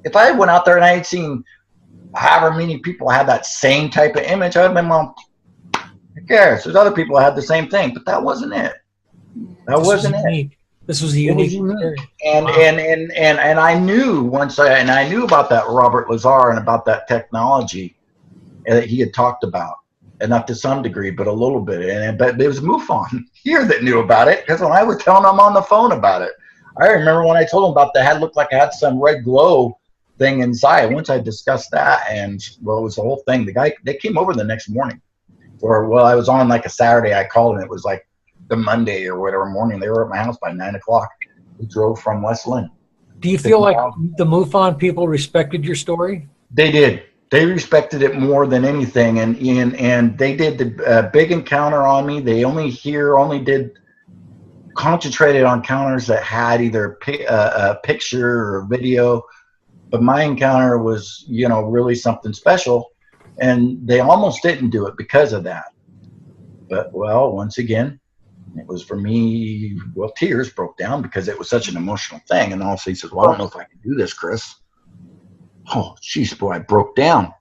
if I went out there and I had seen however many people had that same type of image, I would have been, well, who cares? There's other people that had the same thing, but that wasn't it. That wasn't it. This was a unique experience. And I knew I knew about that Robert Lazar and about that technology that he had talked about, and not to some degree, but a little bit. But it was MUFON here that knew about it, because when I was telling them on the phone about it, I remember when I told them about that, it looked like I had some red glow thing inside. Once I discussed that, and well, it was the whole thing. They came over the next morning, I was on like a Saturday. I called, and it was like the Monday or whatever morning. They were at my house by 9 o'clock. We drove from West Lynn. Do you feel like the MUFON people respected your story? They did. They respected it more than anything, and they did the big encounter on me. They concentrated on encounters that had either a picture or video. But my encounter was, really something special, and they almost didn't do it because of that. But, well, once again, it was for me, well, tears broke down because it was such an emotional thing. And also he says, well, I don't know if I can do this, Chris. Oh, jeez, boy, I broke down.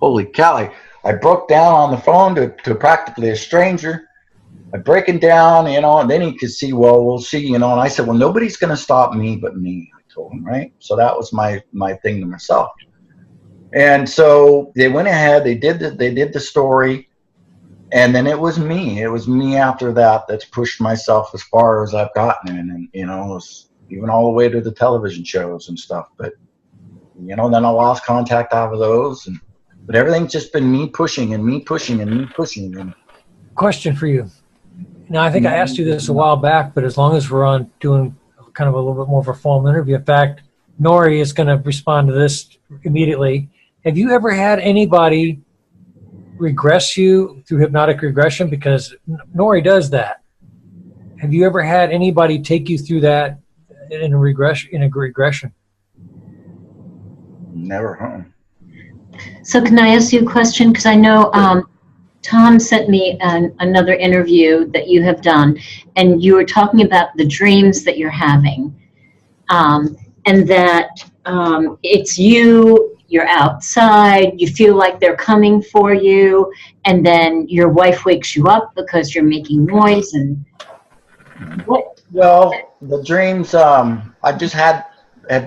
Holy cow. I broke down on the phone to practically a stranger. I'm breaking down, and then he could see, well, we'll see, and I said, well, nobody's going to stop me but me. Told him, right? So that was my thing to myself. And so they went ahead, they did the story, and then it was me after that's pushed myself as far as I've gotten, and it was even all the way to the television shows and stuff. But then I lost contact out of those, but everything's just been me pushing and me pushing and me pushing. And question for you. Now, I think I asked you this a while back, but as long as we're on doing kind of a little bit more of a formal interview. In fact, Nori is going to respond to this immediately. Have you ever had anybody regress you through hypnotic regression? Because Nori does that. Have you ever had anybody take you through that in a regression? Never, huh? So can I ask you a question? Because I know Tom sent me another interview that you have done, and you were talking about the dreams that you're having, and that it's you're outside, you feel like they're coming for you, and then your wife wakes you up because you're making noise. And what? Well, the dreams I've just have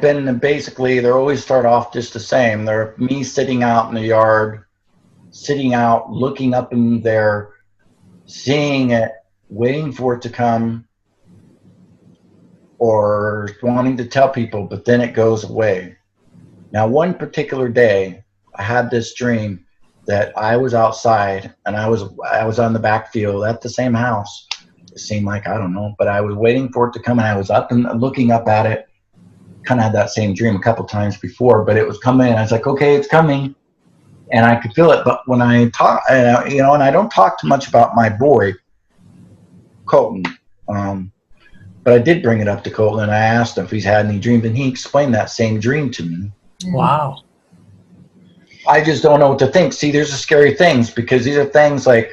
been basically, they always start off just the same. They're me sitting out in the yard, sitting out, looking up in there, seeing it, waiting for it to come, or wanting to tell people, but then it goes away. Now, one particular day, I had this dream that I was outside, and I was on the backfield at the same house. It seemed like, I don't know, but I was waiting for it to come, and I was up and looking up at it. Kind of had that same dream a couple times before, but it was coming, and I was like, okay, it's coming. And I could feel it, but when I talk, and I don't talk too much about my boy, Colton, but I did bring it up to Colton, and I asked him if he's had any dreams, and he explained that same dream to me. Wow. I just don't know what to think. See, there's the scary things, because these are things like,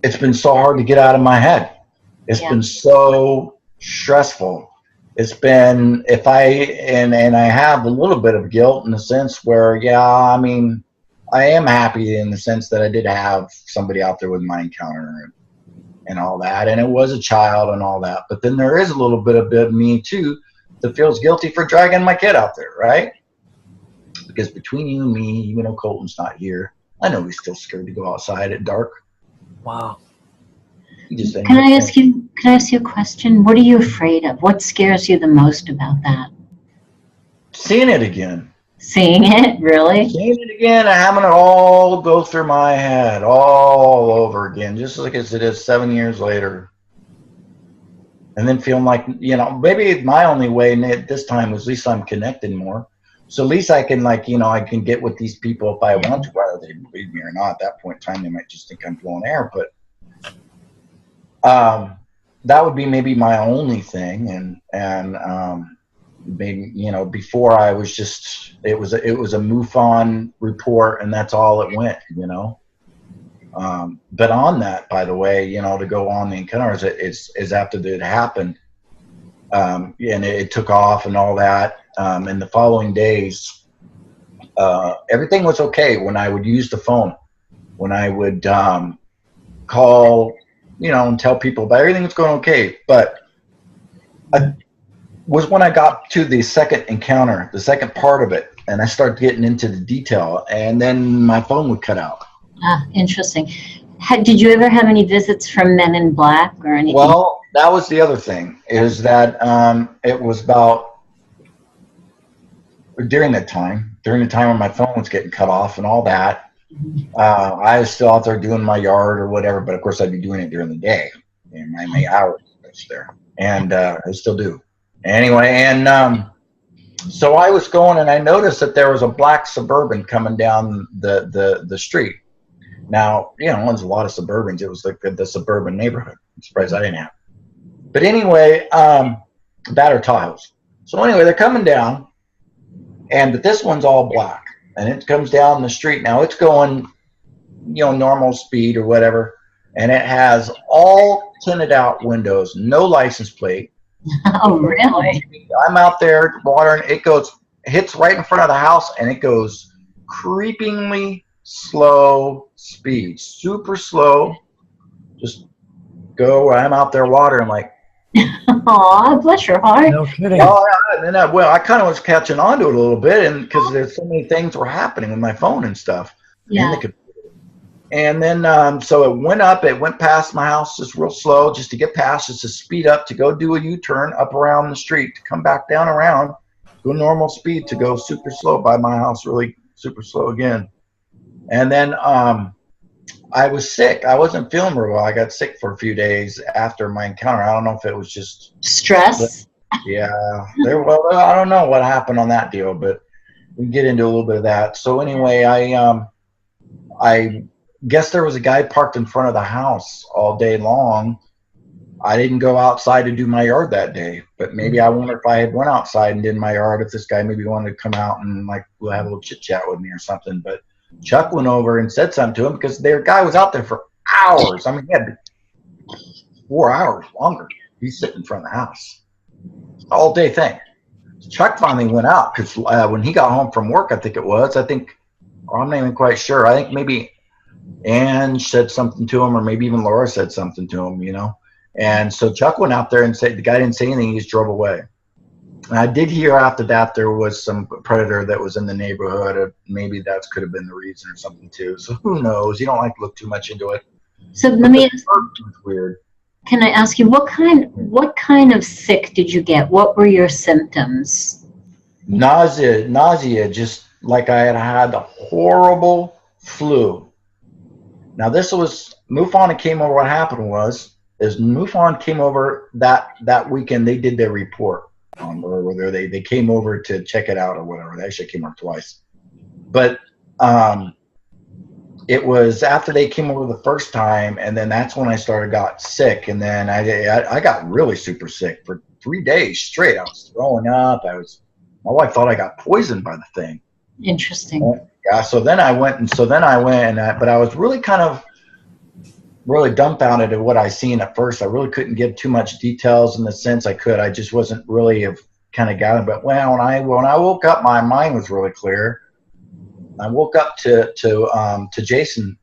it's been so hard to get out of my head. It's been so stressful. It's been, and I have a little bit of guilt in the sense where, I mean, I am happy in the sense that I did have somebody out there with my encounter and all that, and it was a child and all that. But then there is a little bit of me too that feels guilty for dragging my kid out there, right? Because between you and me, even though Colton's not here, I know he's still scared to go outside at dark. Wow. He just ends Can up I ask you? Can I ask you a question? What are you afraid of? What scares you the most about that? seeing it again. Seeing it, really? Seeing it again and having it all go through my head all over again, just like as it is 7 years later. And then feeling like, maybe my only way this time was at least I'm connected more. So at least I can, I can get with these people if I want to, whether they believe me or not. At that point in time, they might just think I'm blowing air. But that would be maybe my only thing. And maybe, before I was just, it was a MUFON report, and that's all it went, But on that, by the way, to go on the encounters is after it happened, and it took off and all that. In the following days, everything was okay when I would use the phone, when I would call, and tell people about everything was going okay. But was when I got to the second encounter, the second part of it, and I started getting into the detail, and then my phone would cut out. Ah, interesting. Did you ever have any visits from Men in Black or anything? Well, that was the other thing, is that it was about during the time when my phone was getting cut off and all that. I was still out there doing my yard or whatever, but of course I'd be doing it during the day, and my hours there, and I still do. Anyway, and so I was going, and I noticed that there was a black Suburban coming down the street. Now, there's a lot of Suburbans. It was like the suburban neighborhood. I'm surprised I didn't have. But anyway, that or Tahoes. So anyway, they're coming down, but this one's all black, and it comes down the street. Now it's going, normal speed or whatever, and it has all tinted out windows, no license plate. Oh, really? I'm out there watering. It hits right in front of the house, and it goes creepingly slow speed, super slow. Just go. I'm out there watering, like. Aw, bless your heart. No kidding. I kind of was catching on to it a little bit, and because there's so many things were happening with my phone and stuff. Yeah. And then, so it went up. It went past my house just real slow, just to get past, just to speed up, to go do a U-turn up around the street, to come back down around, go normal speed, to go super slow by my house, really super slow again. And then I was sick. I wasn't feeling very well. I got sick for a few days after my encounter. I don't know if it was just stress. Yeah. Well, I don't know what happened on that deal, but we can get into a little bit of that. So anyway, I guess there was a guy parked in front of the house all day long. I didn't go outside to do my yard that day, but maybe I wonder if I had went outside and did my yard, if this guy maybe wanted to come out and have a little chit chat with me or something. But Chuck went over and said something to him, because their guy was out there for hours. I mean, he had 4 hours longer. He's sitting in front of the house, all day thing. Chuck finally went out, because when he got home from work, or I'm not even quite sure. I think maybe Ann said something to him, or maybe even Laura said something to him, And so Chuck went out there and said, the guy didn't say anything. He just drove away. And I did hear after that there was some predator that was in the neighborhood. Maybe that could have been the reason or something too. So who knows? You don't like to look too much into it. So let me ask, it's weird. Can I ask you, what kind of sick did you get? What were your symptoms? Nausea, just like I had a horrible flu. Now this was MUFON came over. What happened was MUFON came over that weekend. They did their report, or whether they came over to check it out or whatever. They actually came over twice, but it was after they came over the first time, and then that's when I got sick, and then I got really super sick for 3 days straight. I was throwing up. My wife thought I got poisoned by the thing. Interesting. Yeah. So then I went, but I was really kind of really dumbfounded at what I seen at first. I really couldn't give too much details in the sense I could. I just wasn't really kind of got it. But when I woke up, my mind was really clear. I woke up to Jason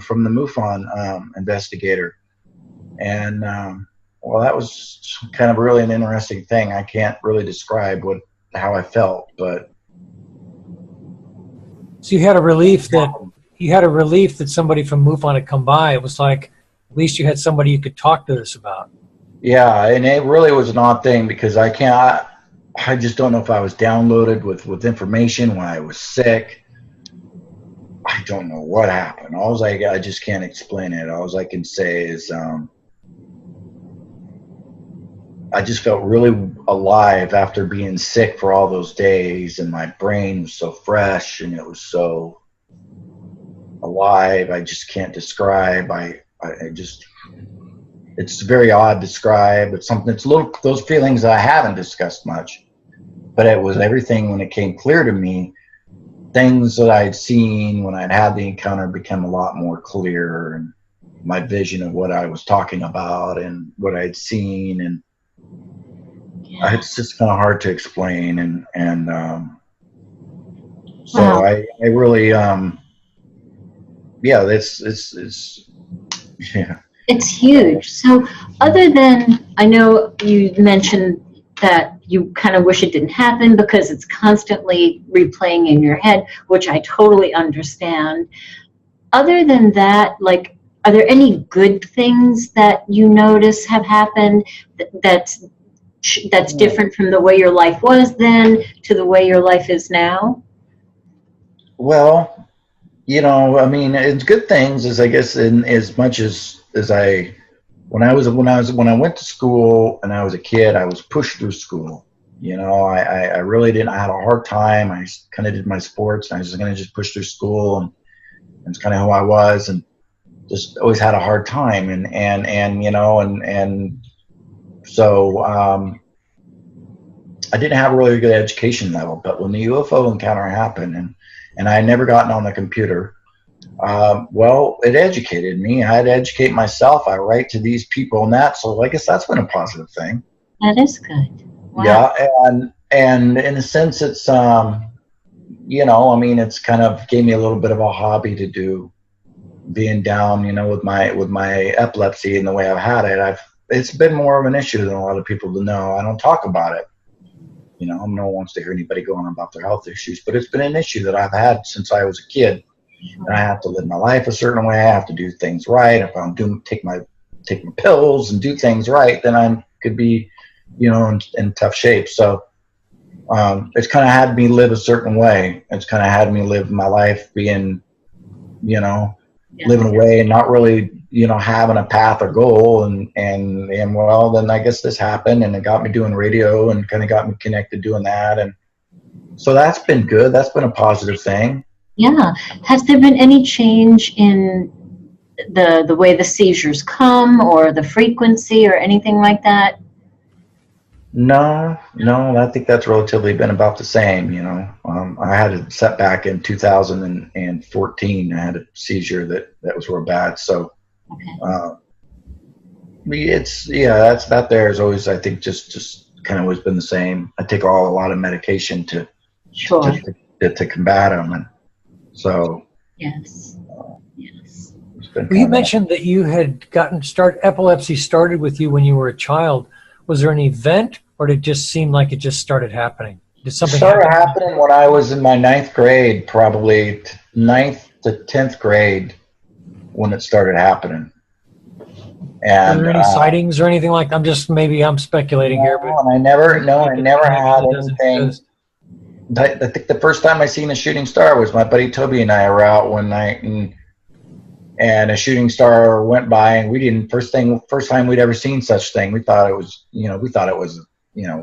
from the MUFON investigator, and that was kind of really an interesting thing. I can't really describe how I felt, but so you had a relief that you had a relief that somebody from MUFON had come by. It was like, at least you had somebody you could talk to this about. Yeah, and it really was an odd thing because I just don't know if I was downloaded with information when I was sick. I don't know what happened. I just can't explain it. All I can say is I just felt really alive after being sick for all those days, and my brain was so fresh and it was so alive. I just can't describe. I just, it's very odd to describe. It's something, it's those feelings that I haven't discussed much, but it was everything when it came clear to me. Things that I'd seen when I'd had the encounter became a lot more clear, and my vision of what I was talking about and what I'd seen, and it's just kind of hard to explain. So Wow. I really, yeah, it's yeah. It's huge. So other than, I know you mentioned that you kind of wish it didn't happen because it's constantly replaying in your head, which I totally understand. Other than that, like, are there any good things that you notice have happened that's different from the way your life was then to the way your life is now? Well, you know, I mean, it's good things as I guess in as much as when I went to school and I was a kid, I was pushed through school. You know, I really didn't. I had a hard time. I kind of did my sports, and I was going to just push through school, and it's kind of who I was, and just always had a hard time, and you know, and so I didn't have a really good education level. But when the UFO encounter happened, and I had never gotten on the computer. Well, it educated me. I had to educate myself. I write to these people and that. So I guess that's been a positive thing. That is good. Wow. Yeah. And in a sense, it's, you know, I mean, it's kind of gave me a little bit of a hobby to do, being down, you know, with my epilepsy and the way I've had it. It's been more of an issue than a lot of people to know. I don't talk about it. You know, no one wants to hear anybody going on about their health issues, but it's been an issue that I've had since I was a kid. And I have to live my life a certain way. I have to do things right. If I'm take my pills and do things right, then I could be, you know, in tough shape. So it's kind of had me live a certain way. It's kind of had me live my life being, you know, living away and not really, you know, having a path or goal. And well, then I guess this happened, and it got me doing radio and kind of got me connected doing that. And so that's been good. That's been a positive thing. Yeah. Has there been any change in the way the seizures come or the frequency or anything like that? No, I think that's relatively been about the same, you know. I had a setback in 2014. I had a seizure that was real bad. So, Okay. that there is always, I think, just kind of always been the same. I take a lot of medication to combat them. And so, Yes. Yes. it's been Well, you mentioned that you had epilepsy started with you when you were a child. Was there an event, or did it just seem like it just started happening? Did something started happening when I was in my 9th grade, probably 9th to 10th grade, when it started happening. And were there any sightings or anything like that? Maybe I'm speculating here, but I never had anything. I think the first time I seen a shooting star was my buddy Toby and I were out one night, and a shooting star went by, and we didn't. First time we'd ever seen such thing. We thought it was, you know,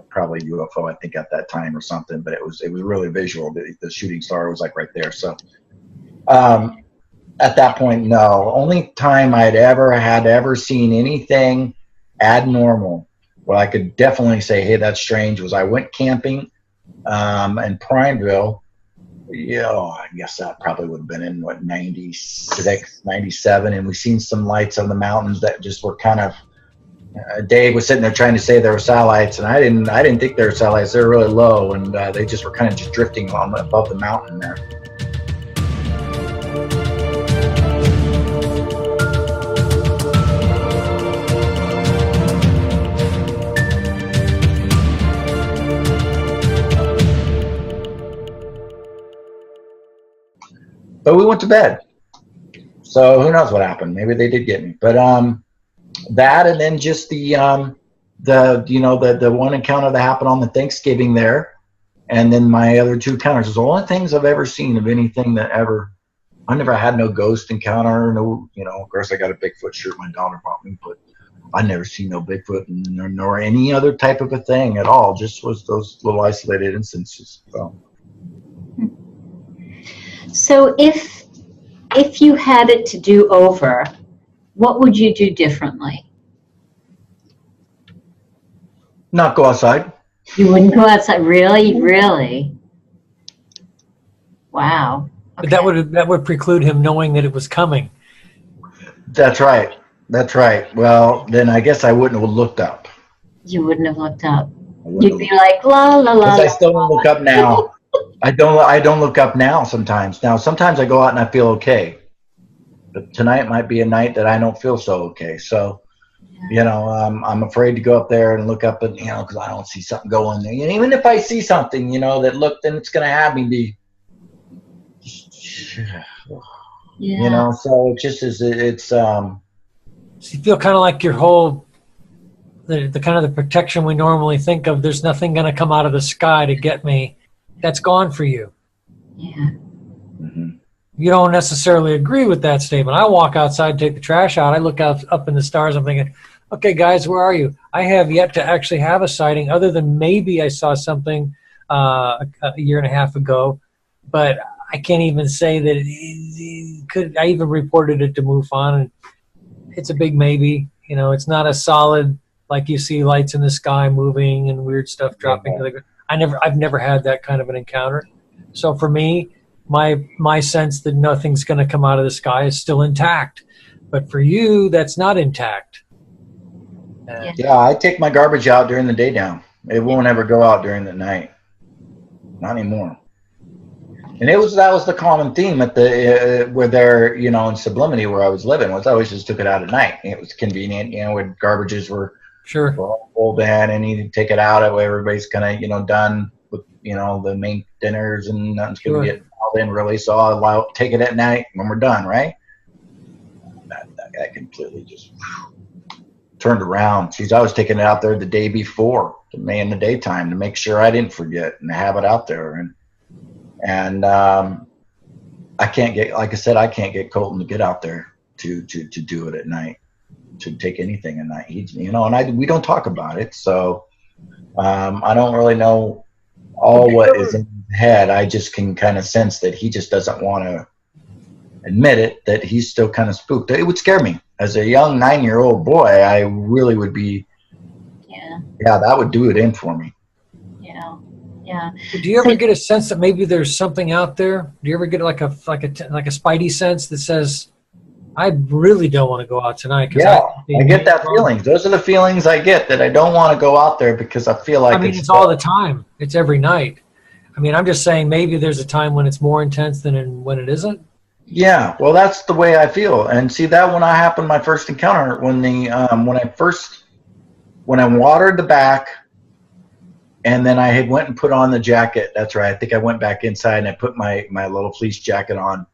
probably UFO. I think at that time or something, but it was really visual. The shooting star was like right there. So, at that point, no. Only time I'd ever seen anything abnormal, well, I could definitely say, hey, that's strange, was I went camping in Prineville. Yeah, I guess that probably would have been in 96, 97, and we seen some lights on the mountains that just were kind of. Dave was sitting there trying to say there were satellites, and I didn't think they were satellites. They were really low, and they just were kind of just drifting above the mountain there. But we went to bed. So who knows what happened? Maybe they did get me. But that, and then just the one encounter that happened on the Thanksgiving there, and then my other 2 encounters is the only things I've ever seen of anything that ever. I never had no ghost encounter. No, of course I got a Bigfoot shirt my daughter bought me, but I never seen no Bigfoot nor any other type of a thing at all. Just was those little isolated instances. So if you had it to do over, what would you do differently? Not go outside. You wouldn't go outside? Really? Really? Wow. Okay. But that would preclude him knowing that it was coming. That's right. That's right. Well, then I guess I wouldn't have looked up. You wouldn't have looked up. You'd be like, la, la, la. I still don't look up now. I don't look up now sometimes. Now, sometimes I go out and I feel okay. But tonight might be a night that I don't feel so okay. So, I'm afraid to go up there and look up and, because I don't see something going there. And even if I see something, that look, then it's going to have me be, so it just is, it's, So you feel kind of like your whole, the kind of the protection we normally think of, there's nothing going to come out of the sky to get me. That's gone for you. Yeah. Mm-hmm. You don't necessarily agree with that statement. I walk outside, take the trash out. I look out up in the stars. I'm thinking, okay, guys, where are you? I have yet to actually have a sighting other than maybe I saw something a year and a half ago, but I can't even say that it could. I even reported it to MUFON, and it's a big maybe. It's not a solid, like you see lights in the sky moving and weird stuff dropping to the ground. I've never had that kind of an encounter. So for me, my sense that nothing's going to come out of the sky is still intact. But for you, that's not intact. Yeah, I take my garbage out during the day now. It won't ever go out during the night. Not anymore. And that was the common theme at the where there, in Sublimity where I was living, was I always just took it out at night. It was convenient, when garbages were full bad and you take it out. That way everybody's kind of, done with, the main dinners and nothing's going to get hauled in really. So I'll take it at night when we're done, right? That completely just turned around. I was taking it out there the day before, in the daytime, to make sure I didn't forget and have it out there. And I can't get, like I said, I can't get Colton to get out there to do it at night, to take anything at night. And we don't talk about it, so I don't really know what is in his head. I just can kind of sense that he just doesn't want to admit it, that he's still kind of spooked. It would scare me. As a young 9-year-old boy, I really would be, that would do it in for me. Yeah. Do you ever get a sense that maybe there's something out there? Do you ever get like a spidey sense that says, I really don't want to go out tonight? I get that feeling. Those are the feelings I get, that I don't want to go out there because I feel like it's all the time. It's every night. I'm just saying maybe there's a time when it's more intense than when it isn't. Yeah, well, that's the way I feel. And see, that when I happened, my first encounter, when I watered the back, and then I had went and put on the jacket. That's right. I think I went back inside and I put my little fleece jacket on,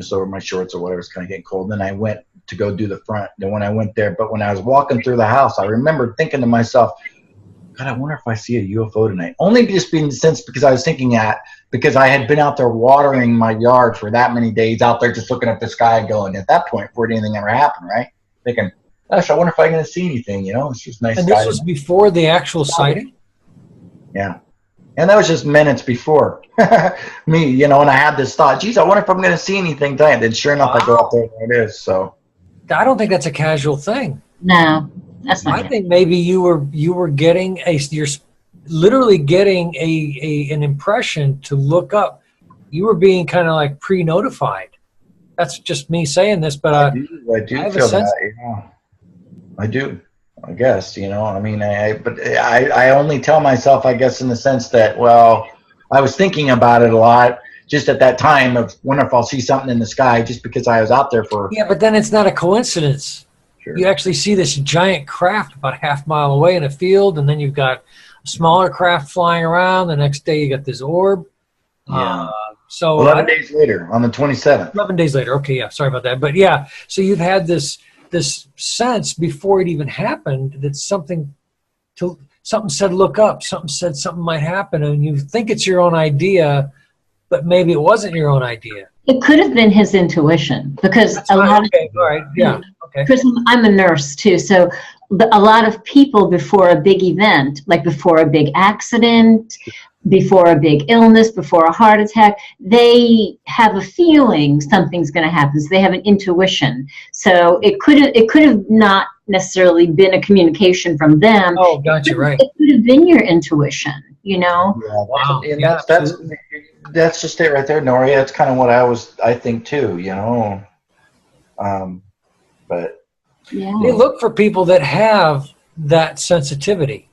so my shorts or whatever is kind of getting cold. And then I went to go do the front. Then when I went there, but when I was walking through the house, I remember thinking to myself, God, I wonder if I see a UFO tonight. Only just being sense because I was thinking that because I had been out there watering my yard for that many days out there just looking at the sky and going, at that point, before anything ever happened, right? Thinking, gosh, I wonder if I'm going to see anything, It's just nice. And this was before the actual sighting? Yeah. And that was just minutes before me, and I had this thought, geez, I wonder if I'm going to see anything tonight. Then sure enough, I go up there and there it is. So I don't think that's a casual thing. No, that's not. I think maybe you were getting you're literally getting an impression to look up. You were being kind of like pre-notified. That's just me saying this, but I do feel that. Yeah. I do. I guess, I only tell myself, I guess, in the sense that, well, I was thinking about it a lot just at that time of wonder if I'll see something in the sky just because I was out there for. Yeah, but then it's not a coincidence. Sure. You actually see this giant craft about half mile away in a field, and then you've got a smaller craft flying around. The next day you got this orb. Yeah. So 11 days later, on the 27th. 11 days later. Okay, yeah, sorry about that. But yeah, so you've had this sense before it even happened that something said look up, something said something might happen, and you think it's your own idea, but maybe it wasn't your own idea. It could have been his intuition, because That's fine. Okay, all right, yeah, okay. Chris, I'm a nurse too, so a lot of people before a big event, like before a big accident, before a big illness, before a heart attack, they have a feeling something's going to happen. So they have an intuition. So it could have not necessarily been a communication from them. Oh, gotcha, right. It could have been your intuition, you know? Yeah, Wow. and Yeah, that's just it right there, Nori. That's kind of what I think too, you know. But Yeah. they look for people that have that sensitivity.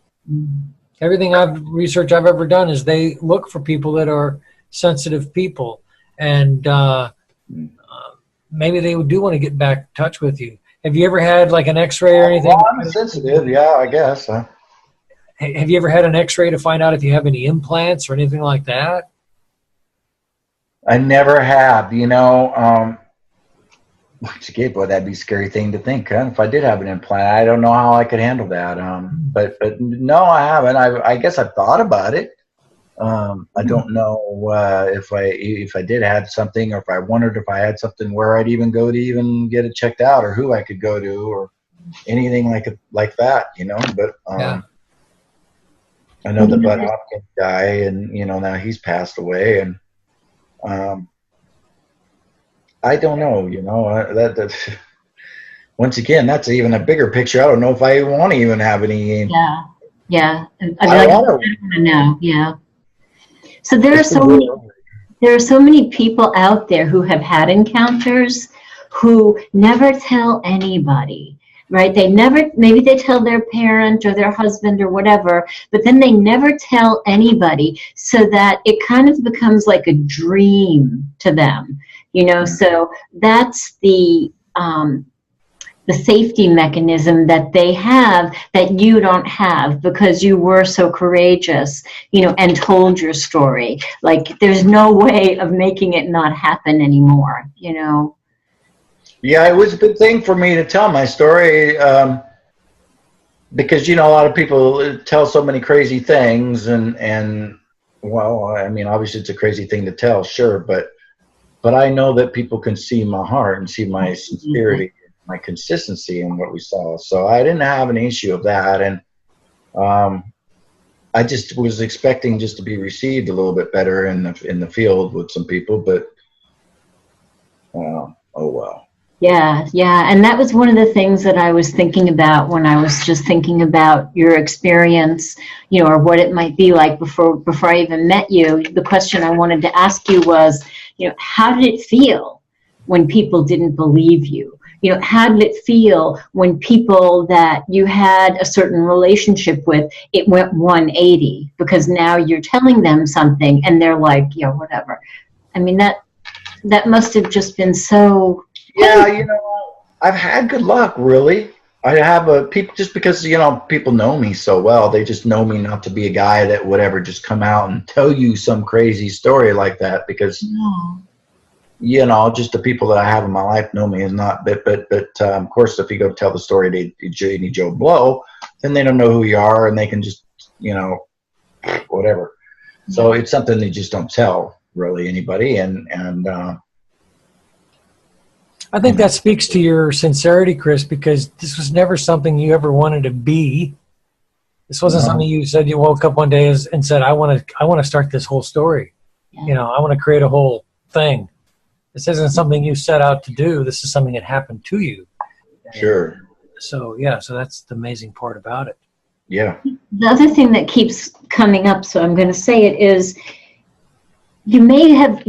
Everything research I've ever done is they look for people that are sensitive people, and maybe they do want to get back in touch with you. Have you ever had like an X-ray or anything? well, I'm sensitive, yeah, I guess. Have you ever had an X-ray to find out if you have any implants or anything like that? I never have, you know. Boy, that'd be a scary thing to think, huh? If I did have an implant, I don't know how I could handle that. But no, I haven't. I guess I've thought about it. I don't know if I did have something, or if I wondered if I had something where I'd even go to even get it checked out, or who I could go to, or anything like that, you know. But Yeah. I know the Bud Hopkins guy, and you know, now he's passed away, and I don't know, you know, that once again, that's even a bigger picture. I don't know if I want to even have any. Yeah. I don't want want to know. Yeah. So there are so many people out there who have had encounters who never tell anybody, right? Maybe they tell their parent or their husband or whatever, but then they never tell anybody, so that it kind of becomes like a dream to them, you know. So that's the safety mechanism that they have that you don't have, because you were so courageous, you know, and told your story. Like, there's no way of making it not happen anymore, you know. Yeah, it was a good thing for me to tell my story, because, you know, a lot of people tell so many crazy things, and well, I mean, obviously it's a crazy thing to tell, sure, but I know that people can see my heart and see my sincerity, my consistency in what we saw. So I didn't have an issue of that, and I just was expecting just to be received a little bit better in the field with some people, but oh well. Yeah, and that was one of the things that I was thinking about when I was just thinking about your experience, you know, or what it might be like before I even met you. The question I wanted to ask you was, you know, how did it feel when people didn't believe you? You know, how did it feel when people that you had a certain relationship with, it went 180, because now you're telling them something and they're like, yeah, whatever. I mean, that must have just been so. Yeah, you know, I've had good luck, really. I have people, just because, you know, people know me so well, they just know me not to be a guy that would ever just come out and tell you some crazy story like that, because, you know, just the people that I have in my life know me is not, but of course, if you go tell the story to J.D. Joe Blow, then they don't know who you are, and they can just, you know, whatever. So it's something they just don't tell really anybody, and I think that speaks to your sincerity, Chris, because this was never something you ever wanted to be. This wasn't something you said you woke up one day and said, I want to start this whole story. Yeah. You know, I want to create a whole thing. This isn't something you set out to do. This is something that happened to you. Sure. So, yeah, so that's the amazing part about it. Yeah. The other thing that keeps coming up, so I'm going to say it, is you may have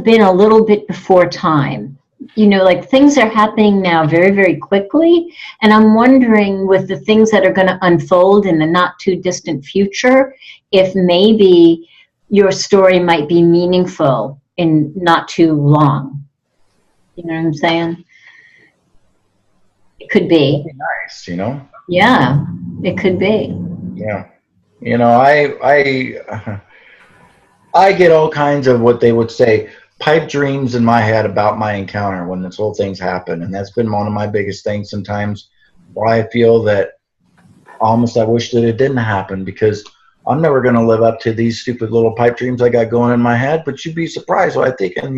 been a little bit before time. You know, like, things are happening now very, very quickly. And I'm wondering, with the things that are going to unfold in the not too distant future, if maybe your story might be meaningful in not too long. You know what I'm saying? It could be. That'd be nice, you know? Yeah, it could be. Yeah. You know, I get all kinds of what they would say pipe dreams in my head about my encounter when this whole thing's happened, and that's been one of my biggest things sometimes. Why I feel that almost I wish that it didn't happen, because I'm never going to live up to these stupid little pipe dreams I got going in my head. But you'd be surprised what I think, and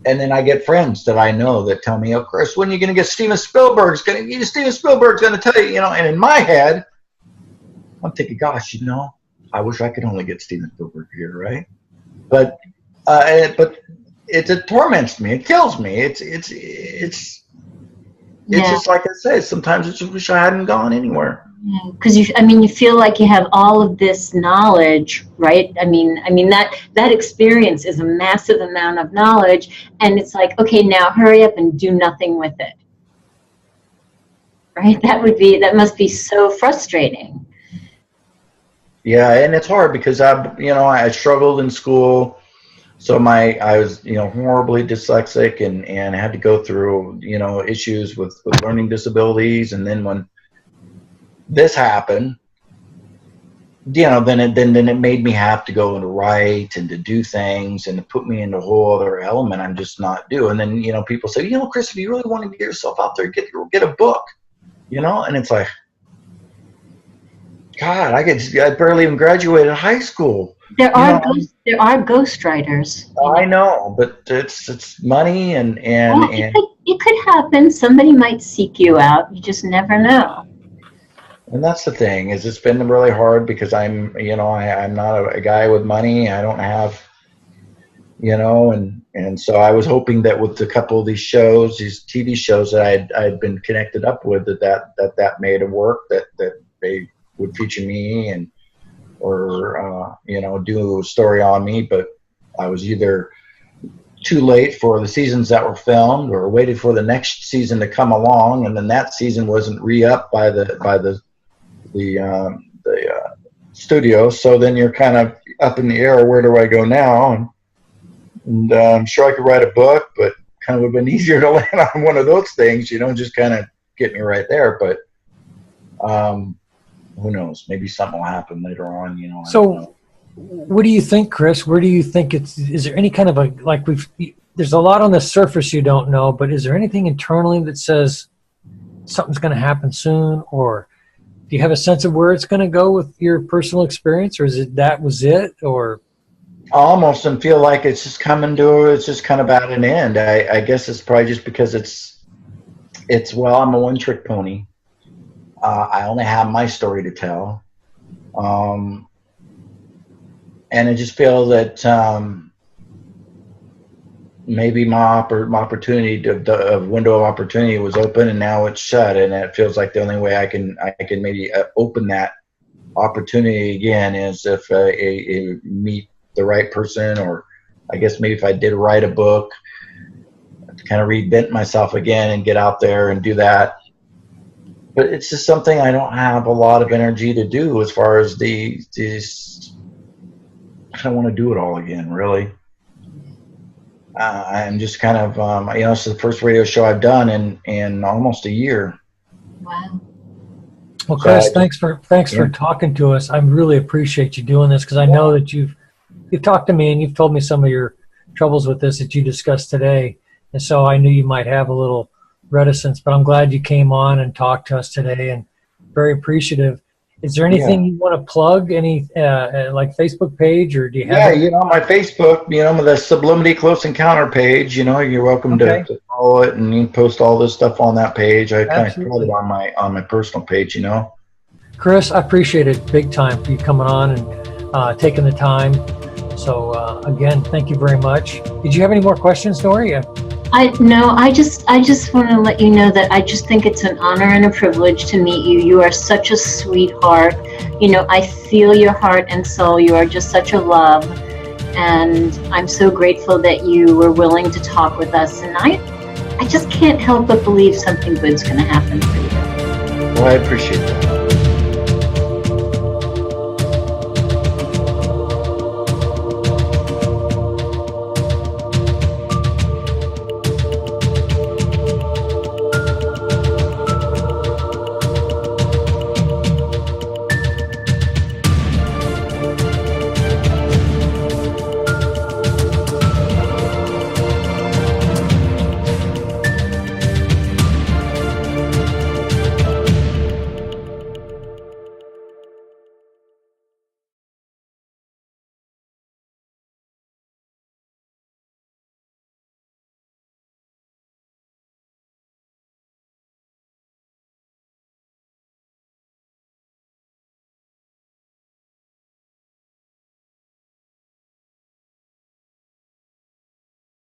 and then I get friends that I know that tell me, "Oh, Chris, when are you going to get Steven Spielberg's going to tell you, And in my head, I'm thinking, gosh, I wish I could only get Steven Spielberg here, right? But it torments me. It kills me. It's just like I said. Sometimes I just wish I hadn't gone anywhere. Because you feel like you have all of this knowledge, right? I mean that experience is a massive amount of knowledge, and it's like, okay, now hurry up and do nothing with it, right? That must be so frustrating. Yeah, and it's hard because I struggled in school, so I was horribly dyslexic and had to go through issues with learning disabilities, and then when this happened, then it made me have to go and write and to do things and to put me in a whole other element I'm just not doing. And then people say, Chris, if you really want to get yourself out there, get a book, and it's like, God, I barely even graduated high school. There are ghostwriters. I know, but it's money and it could happen. Somebody might seek you out. You just never know. And that's the thing, is it's been really hard because I'm not a guy with money. I don't have, and so I was hoping that with a couple of these shows, these TV shows that I'd been connected up with, that made it work, that they would feature me or do a story on me. But I was either too late for the seasons that were filmed or waited for the next season to come along, and then that season wasn't re-upped by the studio. So then you're kind of up in the air. Where do I go now? And I'm sure I could write a book, but kind of would have been easier to land on one of those things, just kind of get me right there. But who knows? Maybe something will happen later on. So what do you think, Chris? Where do you think is there any kind of there's a lot on the surface you don't know, but is there anything internally that says something's going to happen soon? Or do you have a sense of where it's going to go with your personal experience, or is it that was it? Or I almost feel like it's just coming to, it's just kind of at an end. I guess it's probably just because I'm a one-trick pony. I only have my story to tell. And I just feel that maybe my opportunity, the window of opportunity was open, and now it's shut. And it feels like the only way I can maybe open that opportunity again is if I meet the right person, or I guess maybe if I did write a book, to kind of reinvent myself again and get out there and do that. But it's just something I don't have a lot of energy to do as far as these. I don't want to do it all again, really. I'm just kind of, it's the first radio show I've done in almost a year. Wow. Well, Chris, thanks for talking to us. I really appreciate you doing this, because I know that you've talked to me and you've told me some of your troubles with this that you discussed today. And so I knew you might have a little reticence, but I'm glad you came on and talked to us today, and very appreciative. Is there anything you want to plug? Any like Facebook page, or do you have? Yeah, my Facebook, the Sublimity Close Encounter page. You're welcome to follow it, and you can post all this stuff on that page. I kind of put it on my personal page. Chris, I appreciate it big time for you coming on and taking the time. So again, thank you very much. Did you have any more questions, Nori? No, I just want to let you know that I just think it's an honor and a privilege to meet you. You are such a sweetheart. I feel your heart and soul. You are just such a love. And I'm so grateful that you were willing to talk with us. And I just can't help but believe something good's going to happen for you. Well, I appreciate that.